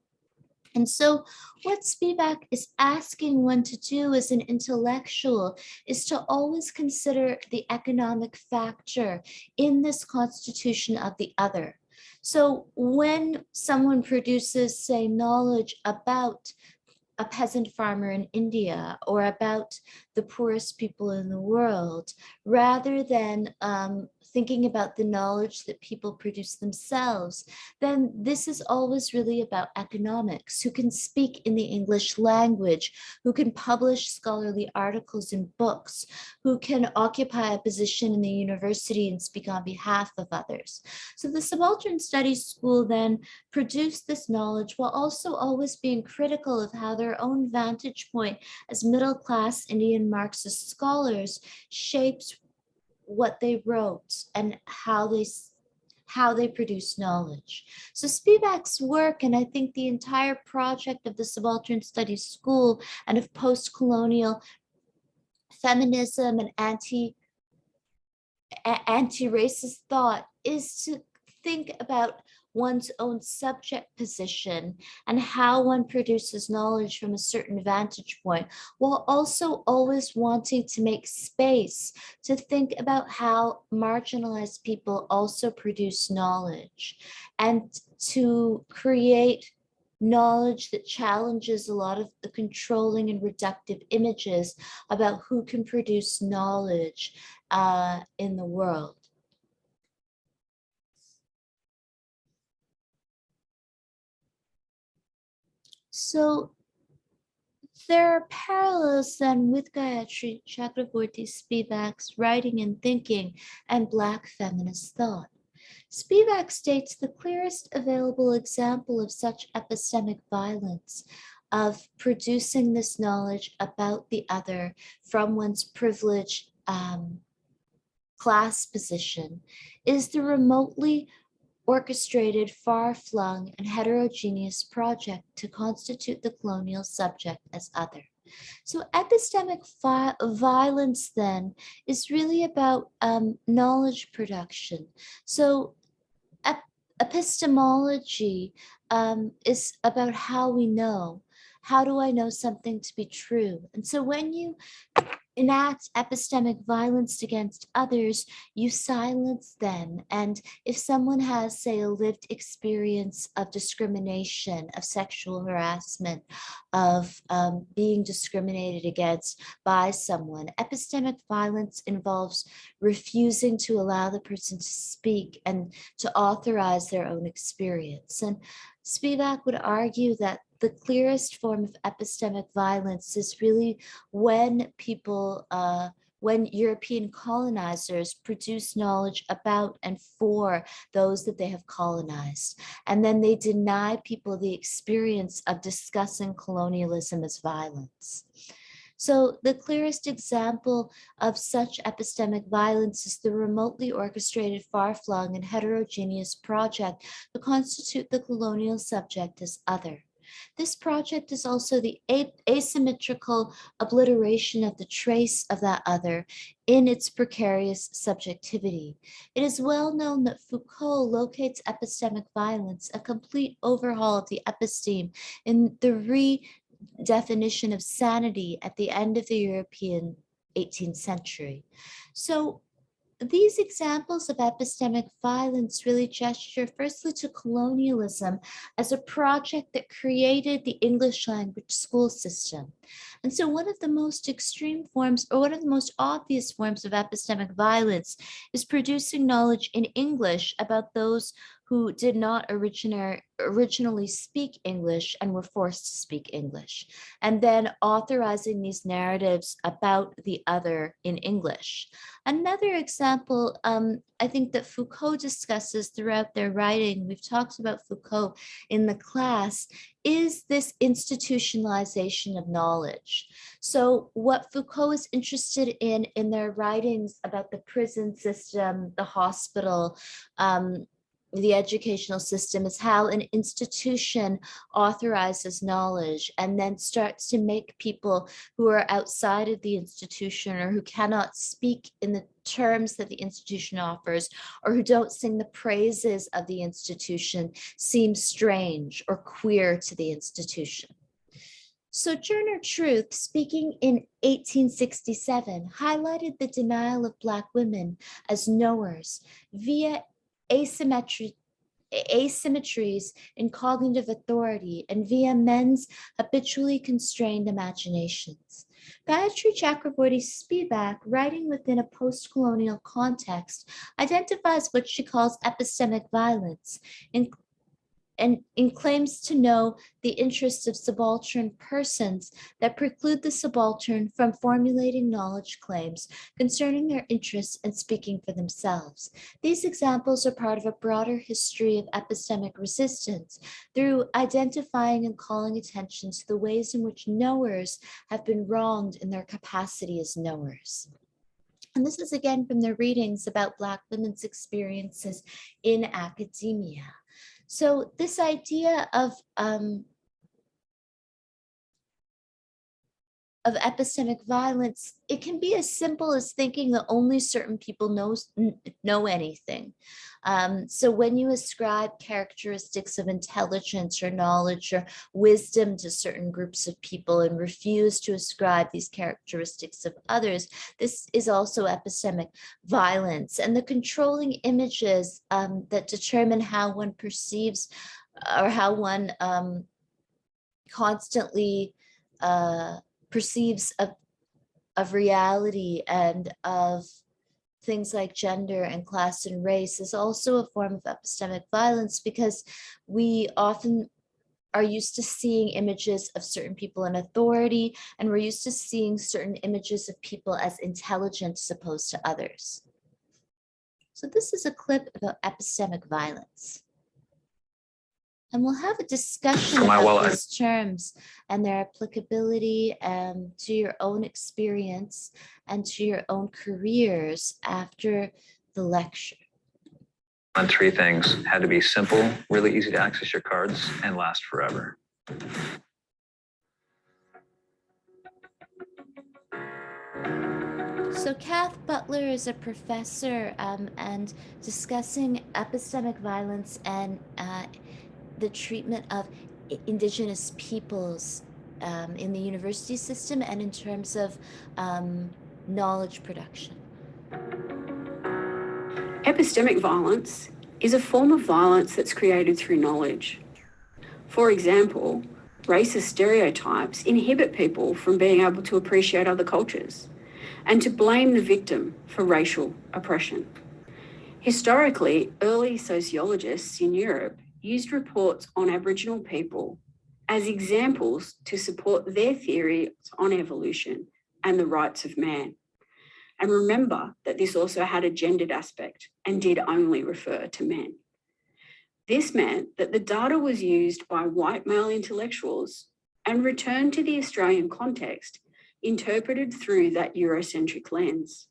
And so what Spivak is asking one to do as an intellectual is to always consider the economic factor in this constitution of the other. So when someone produces, say, knowledge about a peasant farmer in India or about the poorest people in the world, rather than thinking about the knowledge that people produce themselves, then this is always really about economics, who can speak in the English language, who can publish scholarly articles in books, who can occupy a position in the university and speak on behalf of others. So the Subaltern Studies School then produced this knowledge while also always being critical of how their own vantage point as middle-class Indian Marxist scholars shapes what they wrote and how they produce knowledge. So Spivak's work, and I think the entire project of the Subaltern Studies School and of post-colonial feminism and anti-racist thought, is to think about one's own subject position and how one produces knowledge from a certain vantage point, while also always wanting to make space to think about how marginalized people also produce knowledge, and to create knowledge that challenges a lot of the controlling and reductive images about who can produce knowledge in the world. So there are parallels then with Gayatri Chakraborty Spivak's writing and thinking and Black feminist thought. Spivak states the clearest available example of such epistemic violence, of producing this knowledge about the other from one's privileged class position, is the remotely orchestrated, far-flung, and heterogeneous project to constitute the colonial subject as other. So epistemic violence then is really about knowledge production. So epistemology is about how we know. How do I know something to be true? And so when you enact epistemic violence against others, you silence them. And if someone has, say, a lived experience of discrimination, of sexual harassment, of being discriminated against by someone, epistemic violence involves refusing to allow the person to speak and to authorize their own experience. And Spivak would argue that the clearest form of epistemic violence is really when people, when European colonizers produce knowledge about and for those that they have colonized, and then they deny people the experience of discussing colonialism as violence. So the clearest example of such epistemic violence is the remotely orchestrated, far-flung, and heterogeneous project to constitute the colonial subject as other. This project is also the asymmetrical obliteration of the trace of that other in its precarious subjectivity. It is well known that Foucault locates epistemic violence, a complete overhaul of the episteme, in the redefinition of sanity at the end of the European 18th century. So these examples of epistemic violence really gesture firstly to colonialism as a project that created the English language school system. And so one of the most extreme forms, or one of the most obvious forms of epistemic violence, is producing knowledge in English about those who did not originally speak English and were forced to speak English, and then authorizing these narratives about the other in English. Another example, I think that Foucault discusses throughout their writing, we've talked about Foucault in the class, is this institutionalization of knowledge. So what Foucault is interested in their writings about the prison system, the hospital, the educational system, is how an institution authorizes knowledge and then starts to make people who are outside of the institution or who cannot speak in the terms that the institution offers or who don't sing the praises of the institution seem strange or queer to the institution. Sojourner Truth, speaking in 1867, highlighted the denial of Black women as knowers via asymmetries in cognitive authority and via men's habitually constrained imaginations. Gayatri Spivak, writing within a post-colonial context, identifies what she calls epistemic violence and claims to know the interests of subaltern persons that preclude the subaltern from formulating knowledge claims concerning their interests and speaking for themselves. These examples are part of a broader history of epistemic resistance through identifying and calling attention to the ways in which knowers have been wronged in their capacity as knowers. And this is again from their readings about Black women's experiences in academia. So this idea of epistemic violence, it can be as simple as thinking that only certain people know anything. So when you ascribe characteristics of intelligence or knowledge or wisdom to certain groups of people and refuse to ascribe these characteristics of others, this is also epistemic violence. And the controlling images that determine how one perceives or how one constantly perceives of reality and of things like gender and class and race is also a form of epistemic violence, because we often are used to seeing images of certain people in authority, and we're used to seeing certain images of people as intelligent as opposed to others. So this is a clip about epistemic violence. And we'll have a discussion about these terms and their applicability to your own experience and to your own careers after the lecture.
On three things: had to be simple, really easy to access your cards, and last forever.
So Kath Butler is a professor and discussing epistemic violence and the treatment of Indigenous peoples in the university system and in terms of knowledge production.
Epistemic violence is a form of violence that's created through knowledge. For example, racist stereotypes inhibit people from being able to appreciate other cultures and to blame the victim for racial oppression. Historically, early sociologists in Europe used reports on Aboriginal people as examples to support their theories on evolution and the rights of man. And remember that this also had a gendered aspect and did only refer to men. This meant that the data was used by white male intellectuals and returned to the Australian context, interpreted through that Eurocentric lens.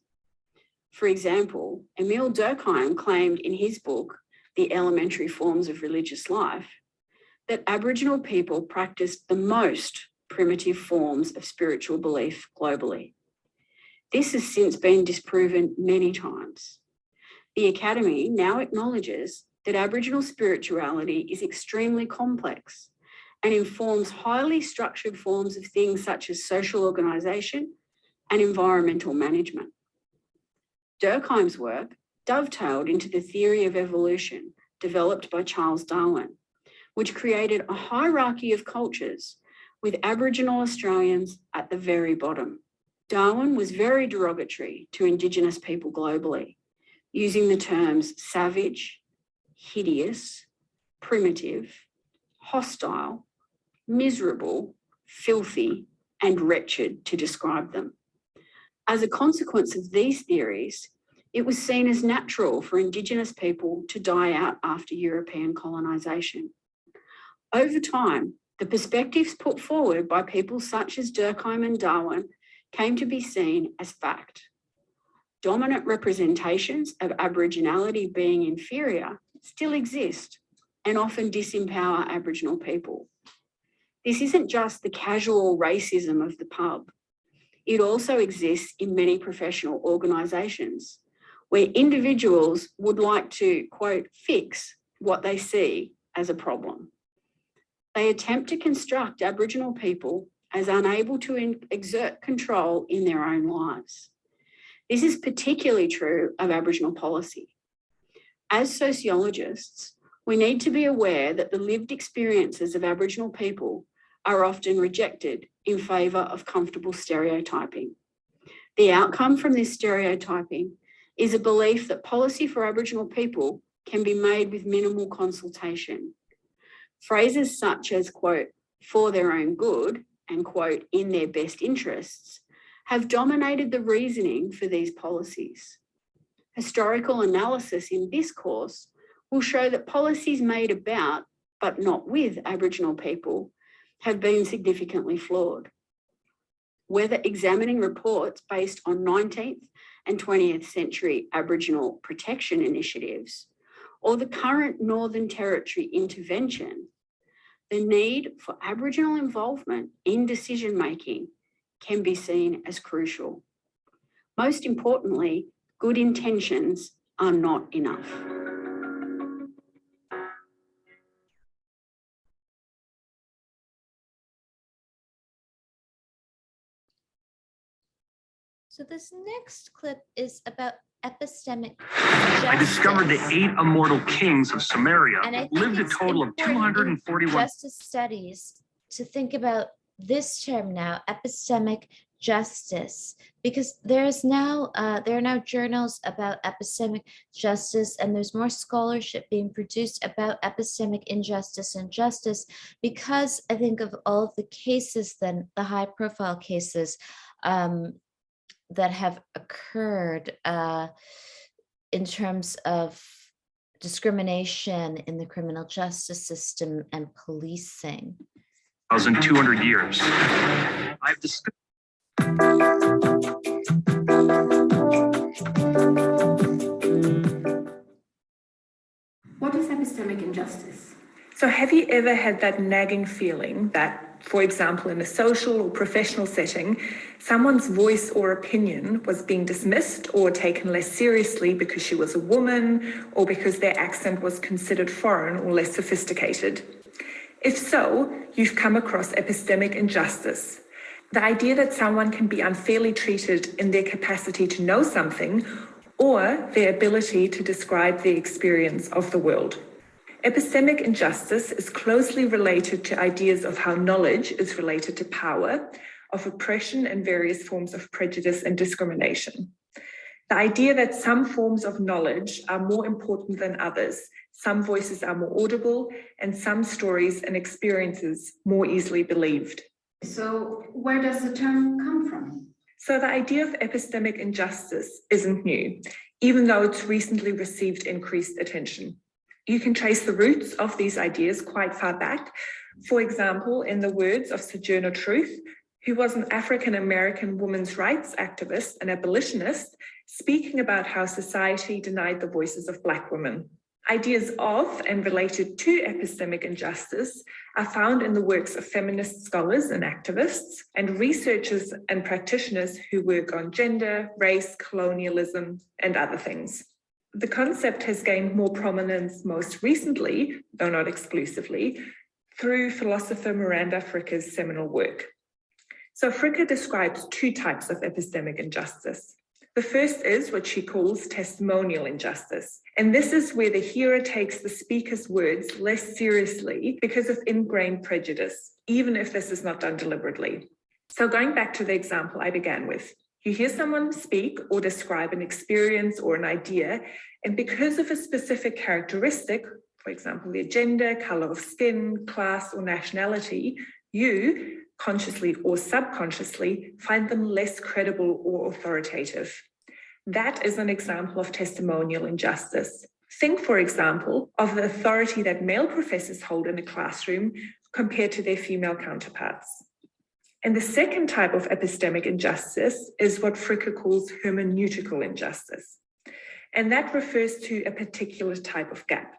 For example, Emile Durkheim claimed in his book, The Elementary Forms of Religious Life, that Aboriginal people practiced the most primitive forms of spiritual belief globally. This has since been disproven many times. The Academy now acknowledges that Aboriginal spirituality is extremely complex and informs highly structured forms of things such as social organisation and environmental management. Durkheim's work dovetailed into the theory of evolution developed by Charles Darwin, which created a hierarchy of cultures with Aboriginal Australians at the very bottom. Darwin was very derogatory to Indigenous people globally, using the terms savage, hideous, primitive, hostile, miserable, filthy, and wretched to describe them. As a consequence of these theories, it was seen as natural for Indigenous people to die out after European colonisation. Over time, the perspectives put forward by people such as Durkheim and Darwin came to be seen as fact. Dominant representations of Aboriginality being inferior still exist and often disempower Aboriginal people. This isn't just the casual racism of the pub. It also exists in many professional organisations where individuals would like to, quote, fix what they see as a problem. They attempt to construct Aboriginal people as unable to exert control in their own lives. This is particularly true of Aboriginal policy. As sociologists, we need to be aware that the lived experiences of Aboriginal people are often rejected in favour of comfortable stereotyping. The outcome from this stereotyping is a belief that policy for Aboriginal people can be made with minimal consultation. Phrases such as, quote, for their own good, and, quote, in their best interests, have dominated the reasoning for these policies. Historical analysis in this course will show that policies made about, but not with, Aboriginal people have been significantly flawed. Whether examining reports based on 19th and 20th century Aboriginal protection initiatives or the current Northern Territory intervention, the need for Aboriginal involvement in decision-making can be seen as crucial. Most importantly, good intentions are not enough.
So this next clip is about epistemic justice.
I discovered the 8 immortal kings of Samaria lived a total of 241.
Justice studies to think about this term now, epistemic justice, because there are now journals about epistemic justice, and there's more scholarship being produced about epistemic injustice and justice, because I think of all of the cases, then the high-profile cases that have occurred in terms of discrimination in the criminal justice system and policing.
1,200 years. I've discussed.
What is epistemic injustice?
So have you ever had that nagging feeling that, for example, in a social or professional setting, someone's voice or opinion was being dismissed or taken less seriously because she was a woman or because their accent was considered foreign or less sophisticated? If so, you've come across epistemic injustice. The idea that someone can be unfairly treated in their capacity to know something or their ability to describe the experience of the world. Epistemic injustice is closely related to ideas of how knowledge is related to power, of oppression and various forms of prejudice and discrimination. The idea that some forms of knowledge are more important than others, some voices are more audible, and some stories and experiences more easily believed.
So where does the term come from?
So the idea of epistemic injustice isn't new, even though it's recently received increased attention. You can trace the roots of these ideas quite far back. For example, in the words of Sojourner Truth, who was an African-American women's rights activist and abolitionist, speaking about how society denied the voices of Black women. Ideas of and related to epistemic injustice are found in the works of feminist scholars and activists and researchers and practitioners who work on gender, race, colonialism, and other things. The concept has gained more prominence most recently, though not exclusively, through philosopher Miranda Fricke's seminal work. So Fricker describes two types of epistemic injustice. The first is what she calls testimonial injustice. And this is where the hearer takes the speaker's words less seriously because of ingrained prejudice, even if this is not done deliberately. So going back to the example I began with, you hear someone speak or describe an experience or an idea, and because of a specific characteristic, for example, their gender, color of skin, class, or nationality, you, consciously or subconsciously, find them less credible or authoritative. That is an example of testimonial injustice. Think, for example, of the authority that male professors hold in a classroom compared to their female counterparts. And the second type of epistemic injustice is what Fricker calls hermeneutical injustice. And that refers to a particular type of gap.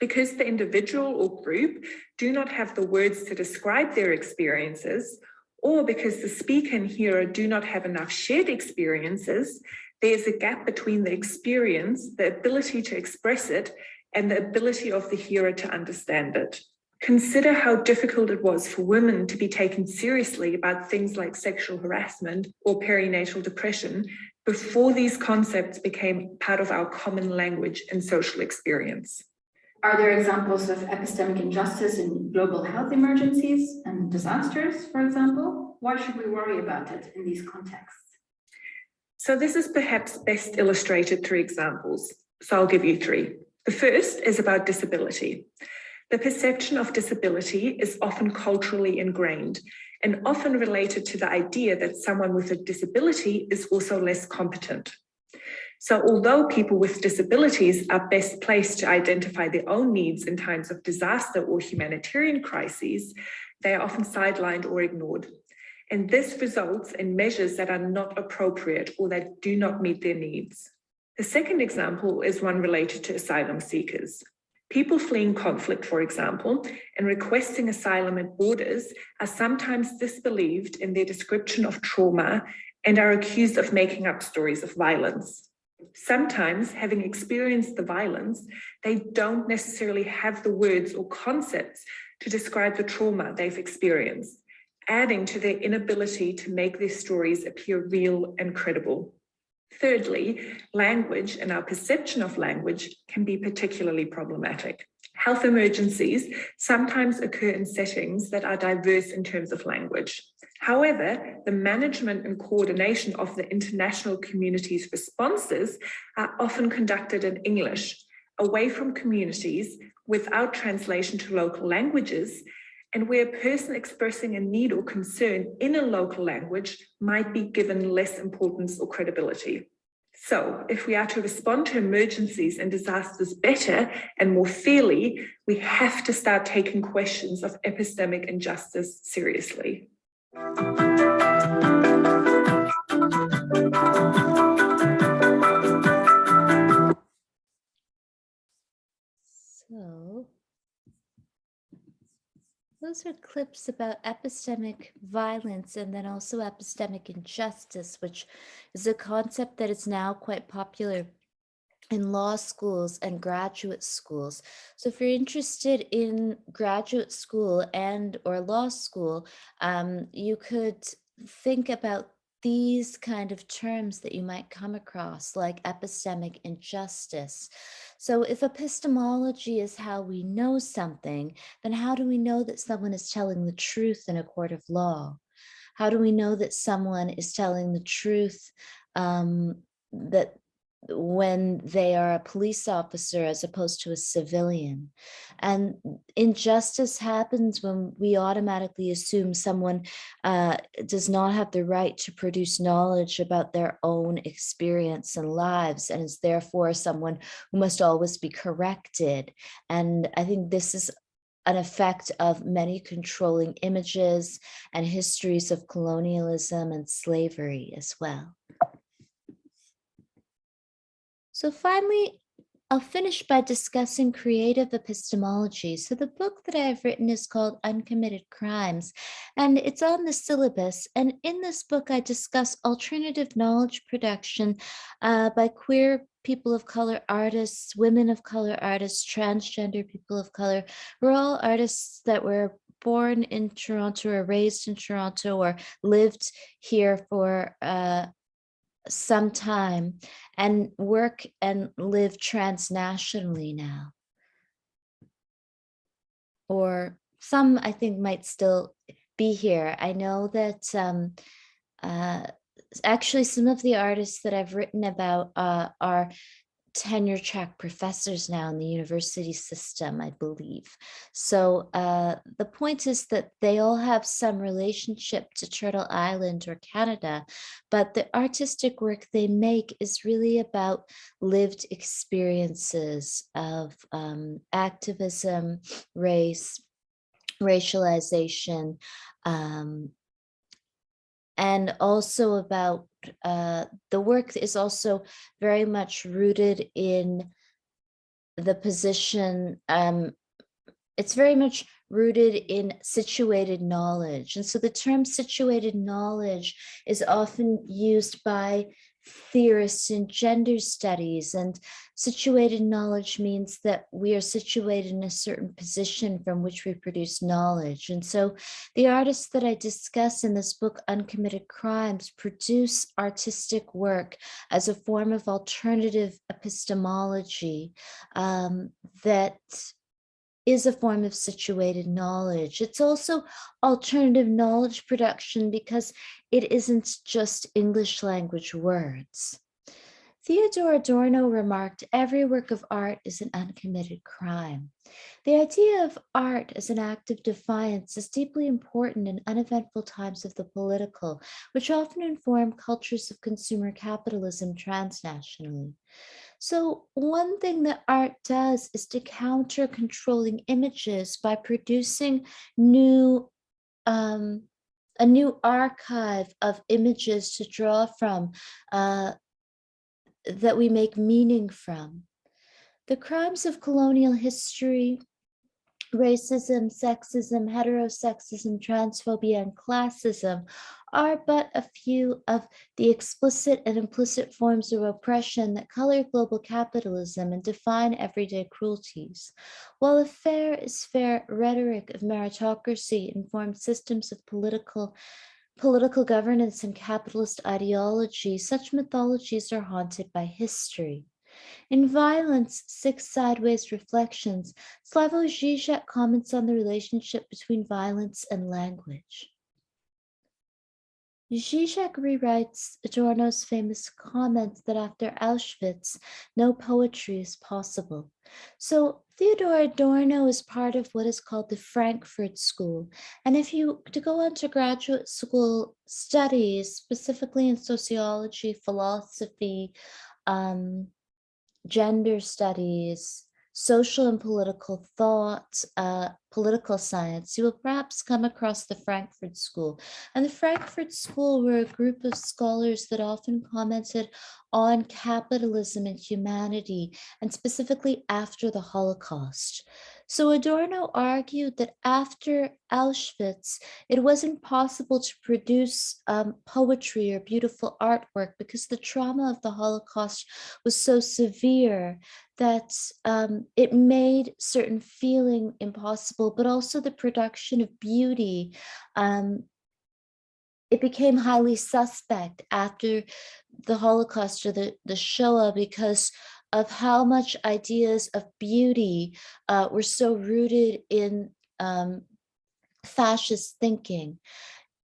Because the individual or group do not have the words to describe their experiences, or because the speaker and hearer do not have enough shared experiences, there's a gap between the experience, the ability to express it, and the ability of the hearer to understand it. Consider how difficult it was for women to be taken seriously about things like sexual harassment or perinatal depression before these concepts became part of our common language and social experience.
Are there examples of epistemic injustice in global health emergencies and disasters, for example? Why should we worry about it in these contexts?
So this is perhaps best illustrated through examples. So I'll give you three. The first is about disability. The perception of disability is often culturally ingrained and often related to the idea that someone with a disability is also less competent. So although people with disabilities are best placed to identify their own needs in times of disaster or humanitarian crises, they are often sidelined or ignored. And this results in measures that are not appropriate or that do not meet their needs. The second example is one related to asylum seekers. People fleeing conflict, for example, and requesting asylum at borders are sometimes disbelieved in their description of trauma and are accused of making up stories of violence. Sometimes, having experienced the violence, they don't necessarily have the words or concepts to describe the trauma they've experienced, adding to their inability to make their stories appear real and credible. Thirdly, language and our perception of language can be particularly problematic. Health emergencies sometimes occur in settings that are diverse in terms of language. However, the management and coordination of the international community's responses are often conducted in English, away from communities, without translation to local languages, and where a person expressing a need or concern in a local language might be given less importance or credibility. So if we are to respond to emergencies and disasters better and more fairly, we have to start taking questions of epistemic injustice seriously.
So those are clips about epistemic violence and then also epistemic injustice, which is a concept that is now quite popular in law schools and graduate schools. So if you're interested in graduate school and or law school, you could think about these kind of terms that you might come across, like epistemic injustice. So if epistemology is how we know something, then how do we know that someone is telling the truth in a court of law? How do we know that someone is telling the truth that when they are a police officer as opposed to a civilian? And injustice happens when we automatically assume someone does not have the right to produce knowledge about their own experience and lives, and is therefore someone who must always be corrected. And I think this is an effect of many controlling images and histories of colonialism and slavery as well. So finally, I'll finish by discussing creative epistemology. So the book that I have written is called Uncommitted Crimes, and it's on the syllabus. And in this book, I discuss alternative knowledge production by queer people of color artists, women of color artists, transgender people of color, who are all artists that were born in Toronto or raised in Toronto or lived here for some time and work and live transnationally now. Or some, I think, might still be here. I know that actually some of the artists that I've written about are tenure track professors now in the university system, I believe. So the point is that they all have some relationship to Turtle Island or Canada, but the artistic work they make is really about lived experiences of activism, race, racialization, and also about the work is also very much rooted in the position, it's very much rooted in situated knowledge. And so the term situated knowledge is often used by theorists in gender studies, and situated knowledge means that we are situated in a certain position from which we produce knowledge. And so the artists that I discuss in this book, Uncommitted Crimes, produce artistic work as a form of alternative epistemology that is a form of situated knowledge. It's also alternative knowledge production because it isn't just English language words. Theodore Adorno remarked, "Every work of art is an uncommitted crime." The idea of art as an act of defiance is deeply important in uneventful times of the political, which often inform cultures of consumer capitalism transnationally. So one thing that art does is to counter controlling images by producing a new archive of images to draw from, that we make meaning from. The crimes of colonial history, racism, sexism, heterosexism, transphobia, and classism are but a few of the explicit and implicit forms of oppression that color global capitalism and define everyday cruelties. While a fair is fair rhetoric of meritocracy informs systems of political governance and capitalist ideology, such mythologies are haunted by history. In Violence, Six Sideways Reflections, Slavoj Žižek comments on the relationship between violence and language. Zizek rewrites Adorno's famous comment that after Auschwitz, no poetry is possible. So Theodor Adorno is part of what is called the Frankfurt School. And if you to go on to graduate school studies, specifically in sociology, philosophy, gender studies, social and political thought, political science, you will perhaps come across the Frankfurt School. And the Frankfurt School were a group of scholars that often commented on capitalism and humanity, and specifically after the Holocaust. So Adorno argued that after Auschwitz, it wasn't possible to produce poetry or beautiful artwork because the trauma of the Holocaust was so severe that it made certain feeling impossible, but also the production of beauty. It became highly suspect after the Holocaust or the Shoah because of how much ideas of beauty were so rooted in fascist thinking.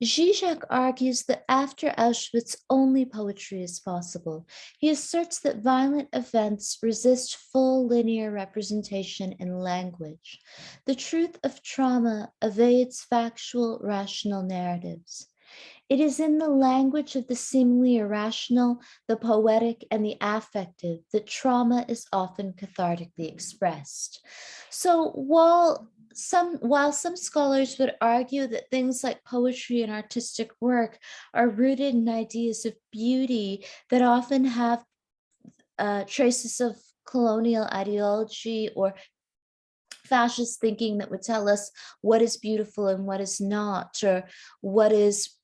Zizek argues that after Auschwitz, only poetry is possible. He asserts that violent events resist full linear representation in language. The truth of trauma evades factual, rational narratives. It is in the language of the seemingly irrational, the poetic, and the affective that trauma is often cathartically expressed. So while some scholars would argue that things like poetry and artistic work are rooted in ideas of beauty that often have traces of colonial ideology or fascist thinking that would tell us what is beautiful and what is not, or what is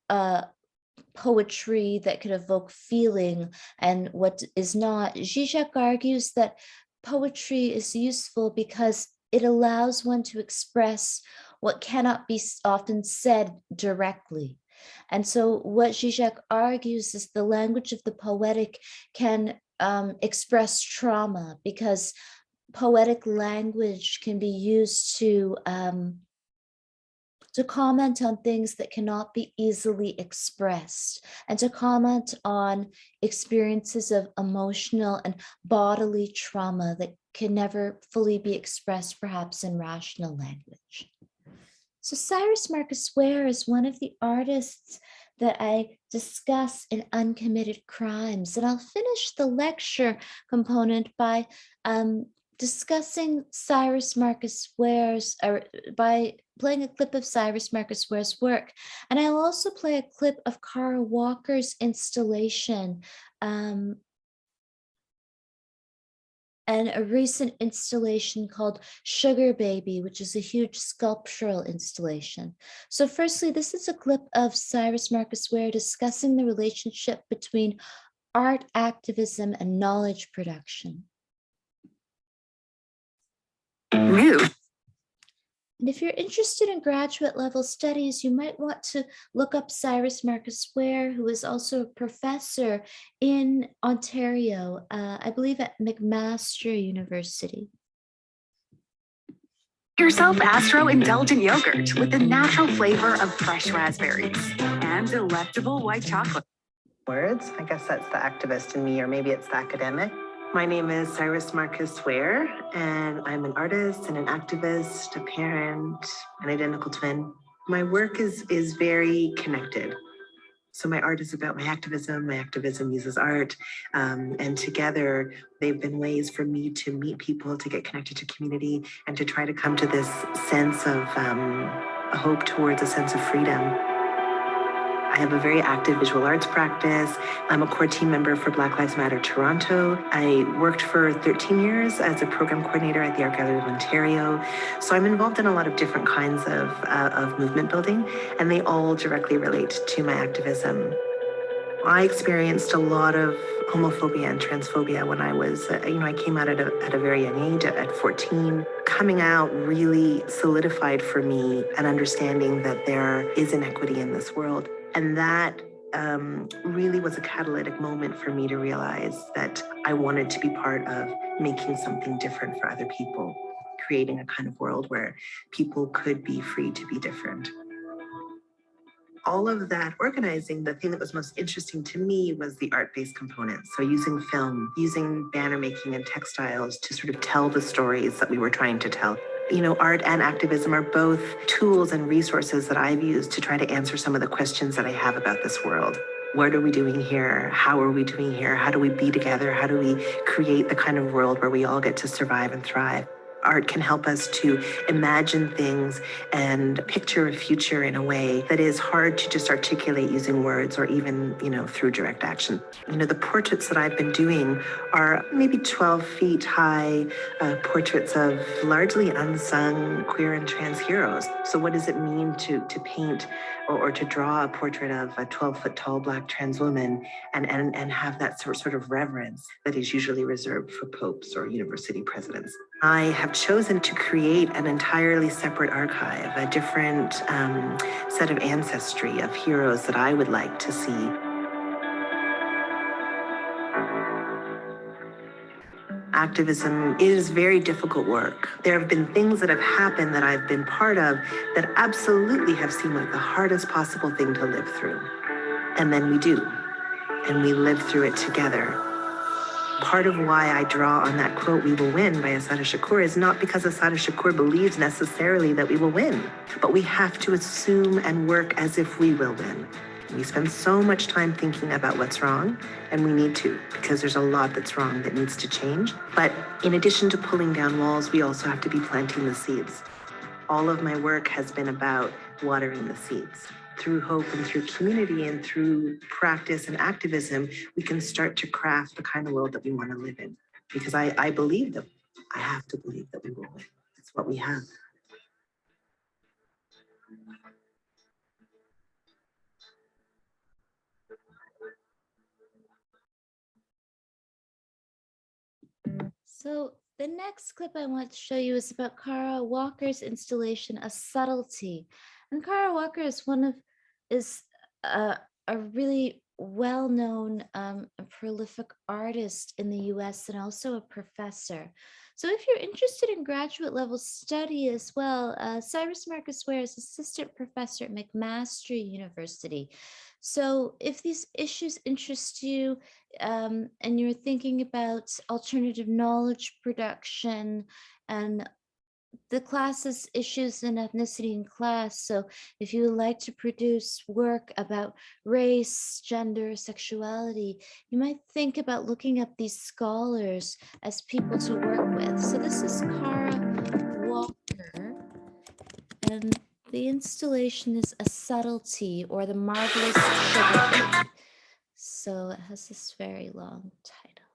poetry that could evoke feeling and what is not. Zizek argues that poetry is useful because it allows one to express what cannot be often said directly. And so what Zizek argues is the language of the poetic can express trauma, because poetic language can be used to comment on things that cannot be easily expressed, and to comment on experiences of emotional and bodily trauma that can never fully be expressed, perhaps in rational language. So Cyrus Marcus Ware is one of the artists that I discuss in Uncommitted Crimes. And I'll finish the lecture component by discussing Cyrus Marcus Ware's, or by playing a clip of Cyrus Marcus Ware's work. And I'll also play a clip of Kara Walker's installation and a recent installation called Sugar Baby, which is a huge sculptural installation. So firstly, this is a clip of Cyrus Marcus Ware discussing the relationship between art activism and knowledge production.
New.
And if you're interested in graduate level studies, you might want to look up Cyrus Marcus Ware, who is also a professor in Ontario, I believe at McMaster University.
Yourself Astro-indulgent yogurt with the natural flavor of fresh raspberries and delectable white chocolate.
Words, I guess that's the activist in me, or maybe it's the academic. My name is Cyrus Marcus Ware, and I'm an artist and an activist, a parent, an identical twin. My work is very connected. So my art is about my activism uses art, and together they've been ways for me to meet people, to get connected to community, and to try to come to this sense of a hope towards a sense of freedom. I have a very active visual arts practice. I'm a core team member for Black Lives Matter Toronto. I worked for 13 years as a program coordinator at the Art Gallery of Ontario. So I'm involved in a lot of different kinds of movement building, and they all directly relate to my activism. I experienced a lot of homophobia and transphobia when I was, I came out at a very young age, at 14. Coming out really solidified for me an understanding that there is inequity in this world. And that really was a catalytic moment for me to realize that I wanted to be part of making something different for other people, creating a kind of world where people could be free to be different. all of that organizing, the thing that was most interesting to me was the art-based components. So using film, using banner making and textiles to sort of tell the stories that we were trying to tell. You know, art and activism are both tools and resources that I've used to try to answer some of the questions that I have about this world. What are we doing here? How are we doing here? How do we be together? How do we create the kind of world where we all get to survive and thrive? Art can help us to imagine things and picture a future in a way that is hard to just articulate using words or even, you know, through direct action. You know, the portraits that I've been doing are maybe 12 feet high portraits of largely unsung queer and trans heroes. So what does it mean to paint or to draw a portrait of a 12-foot tall Black trans woman and have that sort of reverence that is usually reserved for popes or university presidents? I have chosen to create an entirely separate archive, a different set of ancestry of heroes that I would like to see. Activism is very difficult work. There have been things that have happened that I've been part of that absolutely have seemed like the hardest possible thing to live through. And then we do, and we live through it together. Part of why I draw on that quote, "We will win" by Assata Shakur, is not because Assata Shakur believes necessarily that we will win, but we have to assume and work as if we will win. We spend so much time thinking about what's wrong, and we need to, because there's a lot that's wrong that needs to change. But in addition to pulling down walls, we also have to be planting the seeds. All of my work has been about watering the seeds. Through hope and through community and through practice and activism, we can start to craft the kind of world that we want to live in. Because I believe that, I have to believe that we will win. That's what we have.
So the next clip I want to show you is about Kara Walker's installation, A Subtlety. And Kara Walker is a really well-known and prolific artist in the US and also a professor. So if you're interested in graduate level study as well, Cyrus Marcus Ware is assistant professor at McMaster University. So if these issues interest you and you're thinking about alternative knowledge production and the class's issues in ethnicity and class. So if you would like to produce work about race, gender, sexuality, you might think about looking up these scholars as people to work with. So this is Kara Walker, and the installation is A Subtlety, or The Marvelous Sugar. So it has this very long title.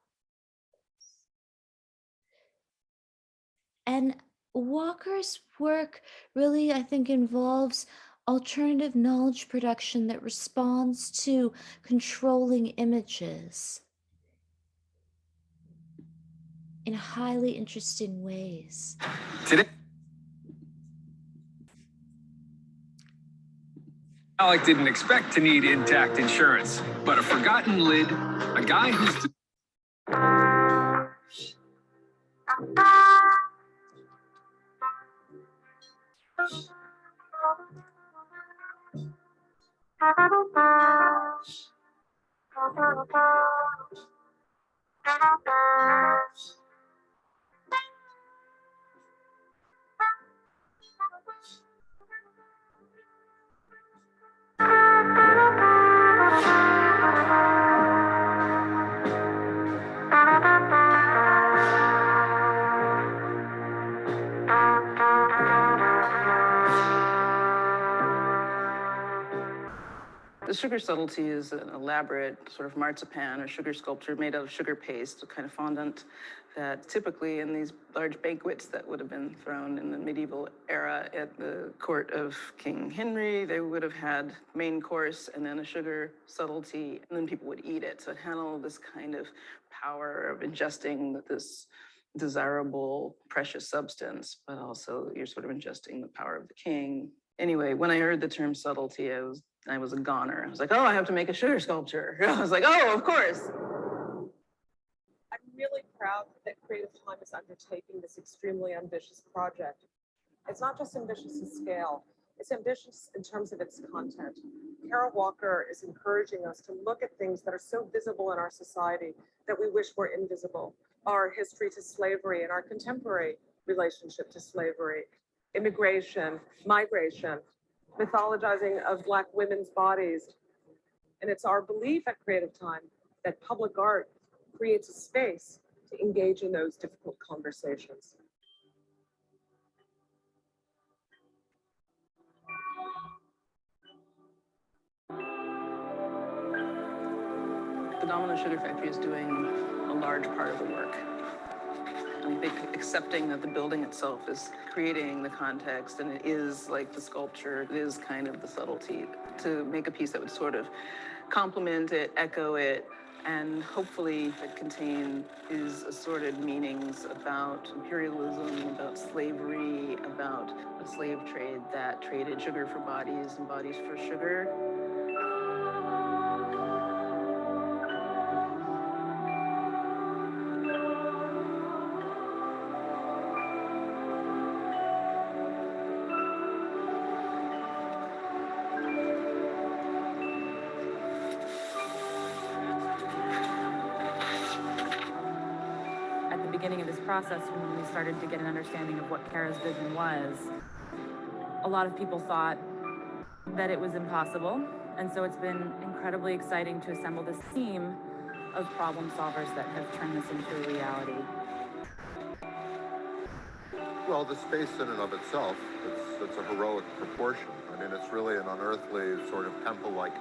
And Walker's work really, I think, involves alternative knowledge production that responds to controlling images in highly interesting ways.
Today, Alec didn't expect to need intact insurance, but a forgotten lid, a guy who's...
The sugar subtlety is an elaborate sort of marzipan or sugar sculpture made out of sugar paste, a kind of fondant that typically in these large banquets that would have been thrown in the medieval era at the court of King Henry, they would have had main course and then a sugar subtlety, and then people would eat it. So it had all this kind of power of ingesting this desirable, precious substance, but also you're sort of ingesting the power of the king. Anyway, when I heard the term subtlety, I was a goner. I was like, oh, I have to make a sugar sculpture. I was like, oh, of course.
I'm really proud that Creative Time is undertaking this extremely ambitious project. It's not just ambitious in scale, it's ambitious in terms of its content. Carol Walker is encouraging us to look at things that are so visible in our society that we wish were invisible. Our history to slavery and our contemporary relationship to slavery, immigration, migration, mythologizing of Black women's bodies. And it's our belief at Creative Time that public art creates a space to engage in those difficult conversations.
The Domino Sugar Factory is doing a large part of the work. I think accepting that the building itself is creating the context, and it is like the sculpture, it is kind of the subtlety, to make a piece that would sort of complement it, echo it, and hopefully it contain is assorted meanings about imperialism, about slavery, about a slave trade that traded sugar for bodies and bodies for sugar.
Beginning of this process, when we started to get an understanding of what Kara's vision was, a lot of people thought that it was impossible. And so it's been incredibly exciting to assemble this team of problem solvers that have turned this into a reality.
Well, the space in and of itself, it's a heroic proportion. I mean, it's really an unearthly sort of temple-like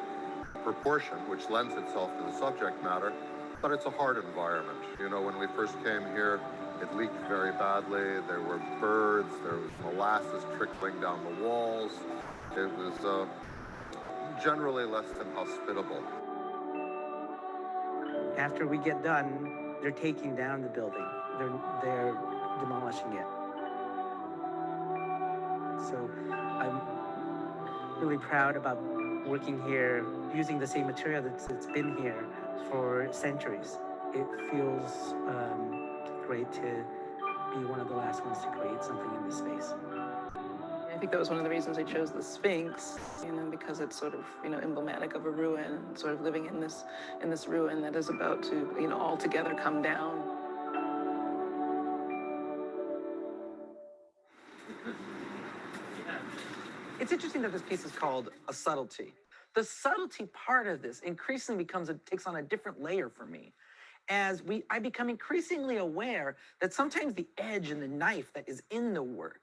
proportion, which lends itself to the subject matter. But it's a hard environment. You know, when we first came here, it leaked very badly. There were birds, there was molasses trickling down the walls. It was generally less than hospitable.
After we get done, they're taking down the building. They're demolishing it. So I'm really proud about working here, using the same material that's been here for centuries. It feels great to be one of the last ones to create something in this space.
I think that was one of the reasons I chose the Sphinx, because it's sort of, emblematic of a ruin, sort of living in this ruin that is about to, altogether come down.
It's interesting that this piece is called A Subtlety. The subtlety part of this increasingly takes on a different layer for me, as I become increasingly aware that sometimes the edge and the knife that is in the work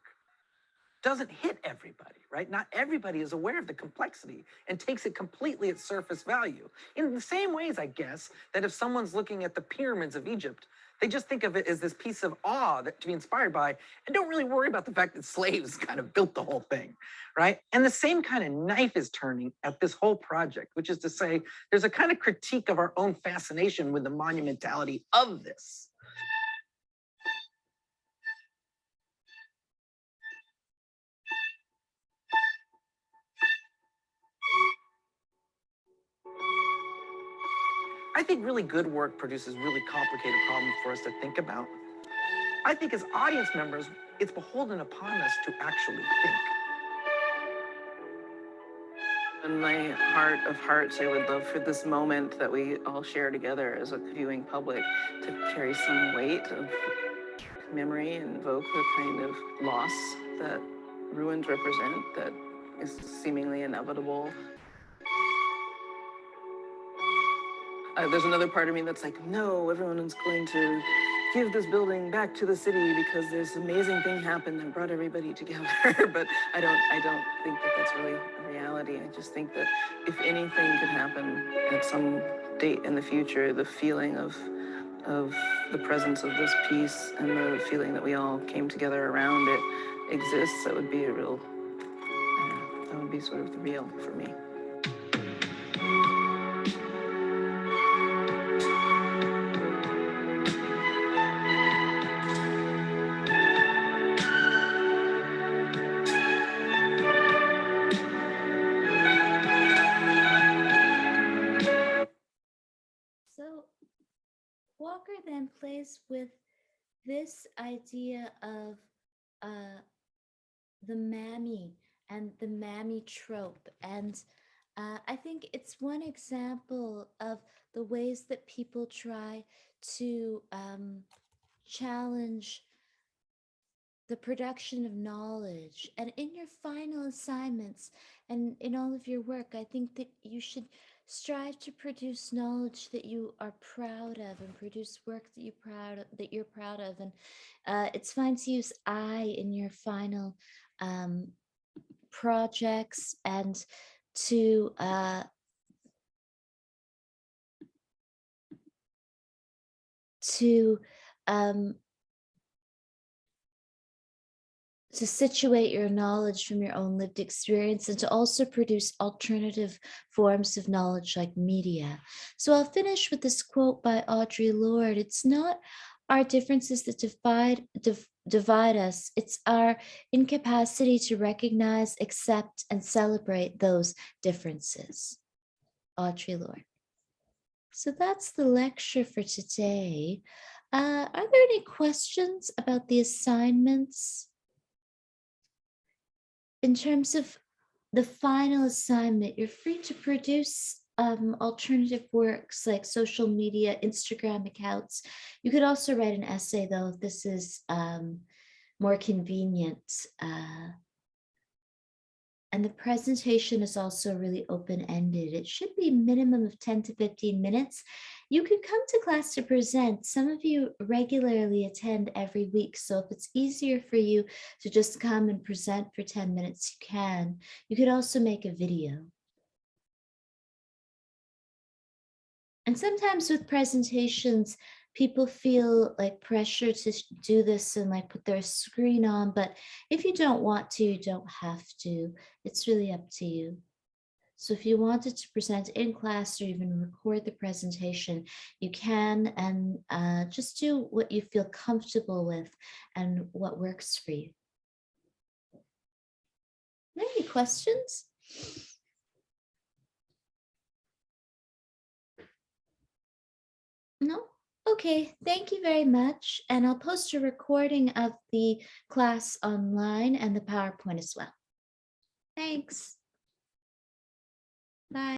doesn't hit everybody, right? Not everybody is aware of the complexity and takes it completely at surface value. In the same ways, I guess, that if someone's looking at the pyramids of Egypt, they just think of it as this piece of awe to be inspired by, and don't really worry about the fact that slaves kind of built the whole thing, right? And the same kind of knife is turning at this whole project, which is to say, there's a kind of critique of our own fascination with the monumentality of this. I think really good work produces really complicated problems for us to think about. I think as audience members, it's beholden upon us to actually think.
In my heart of hearts, I would love for this moment that we all share together as a viewing public to carry some weight of memory and evoke the kind of loss that ruins represent that is seemingly inevitable. There's another part of me that's like, no, everyone is going to give this building back to the city because this amazing thing happened and brought everybody together. But I don't think that that's really a reality. I just think that if anything could happen at some date in the future, the feeling of the presence of this piece and the feeling that we all came together around it exists, that would be a real, that would be sort of the real for me.
Walker then plays with this idea of the mammy and the mammy trope, and I think it's one example of the ways that people try to challenge the production of knowledge. And in your final assignments and in all of your work, I think that you should strive to produce knowledge that you are proud of and produce work that you're proud of. And it's fine to use I in your final projects and to situate your knowledge from your own lived experience and to also produce alternative forms of knowledge like media. So I'll finish with this quote by Audre Lorde. It's not our differences that divide us. It's our incapacity to recognize, accept, and celebrate those differences. Audre Lorde. So that's the lecture for today. Are there any questions about the assignments? In terms of the final assignment, you're free to produce alternative works like social media, Instagram accounts. You could also write an essay, though, if this is more convenient. And the presentation is also really open-ended. It should be a minimum of 10 to 15 minutes. You can come to class to present. Some of you regularly attend every week. So if it's easier for you to just come and present for 10 minutes, you can. You could also make a video. And sometimes with presentations, people feel like pressure to do this and like put their screen on, but if you don't want to, you don't have to. It's really up to you. So if you wanted to present in class or even record the presentation, you can, and just do what you feel comfortable with and what works for you. Any questions? No? Okay, thank you very much. And I'll post a recording of the class online and the PowerPoint as well. Thanks. Bye.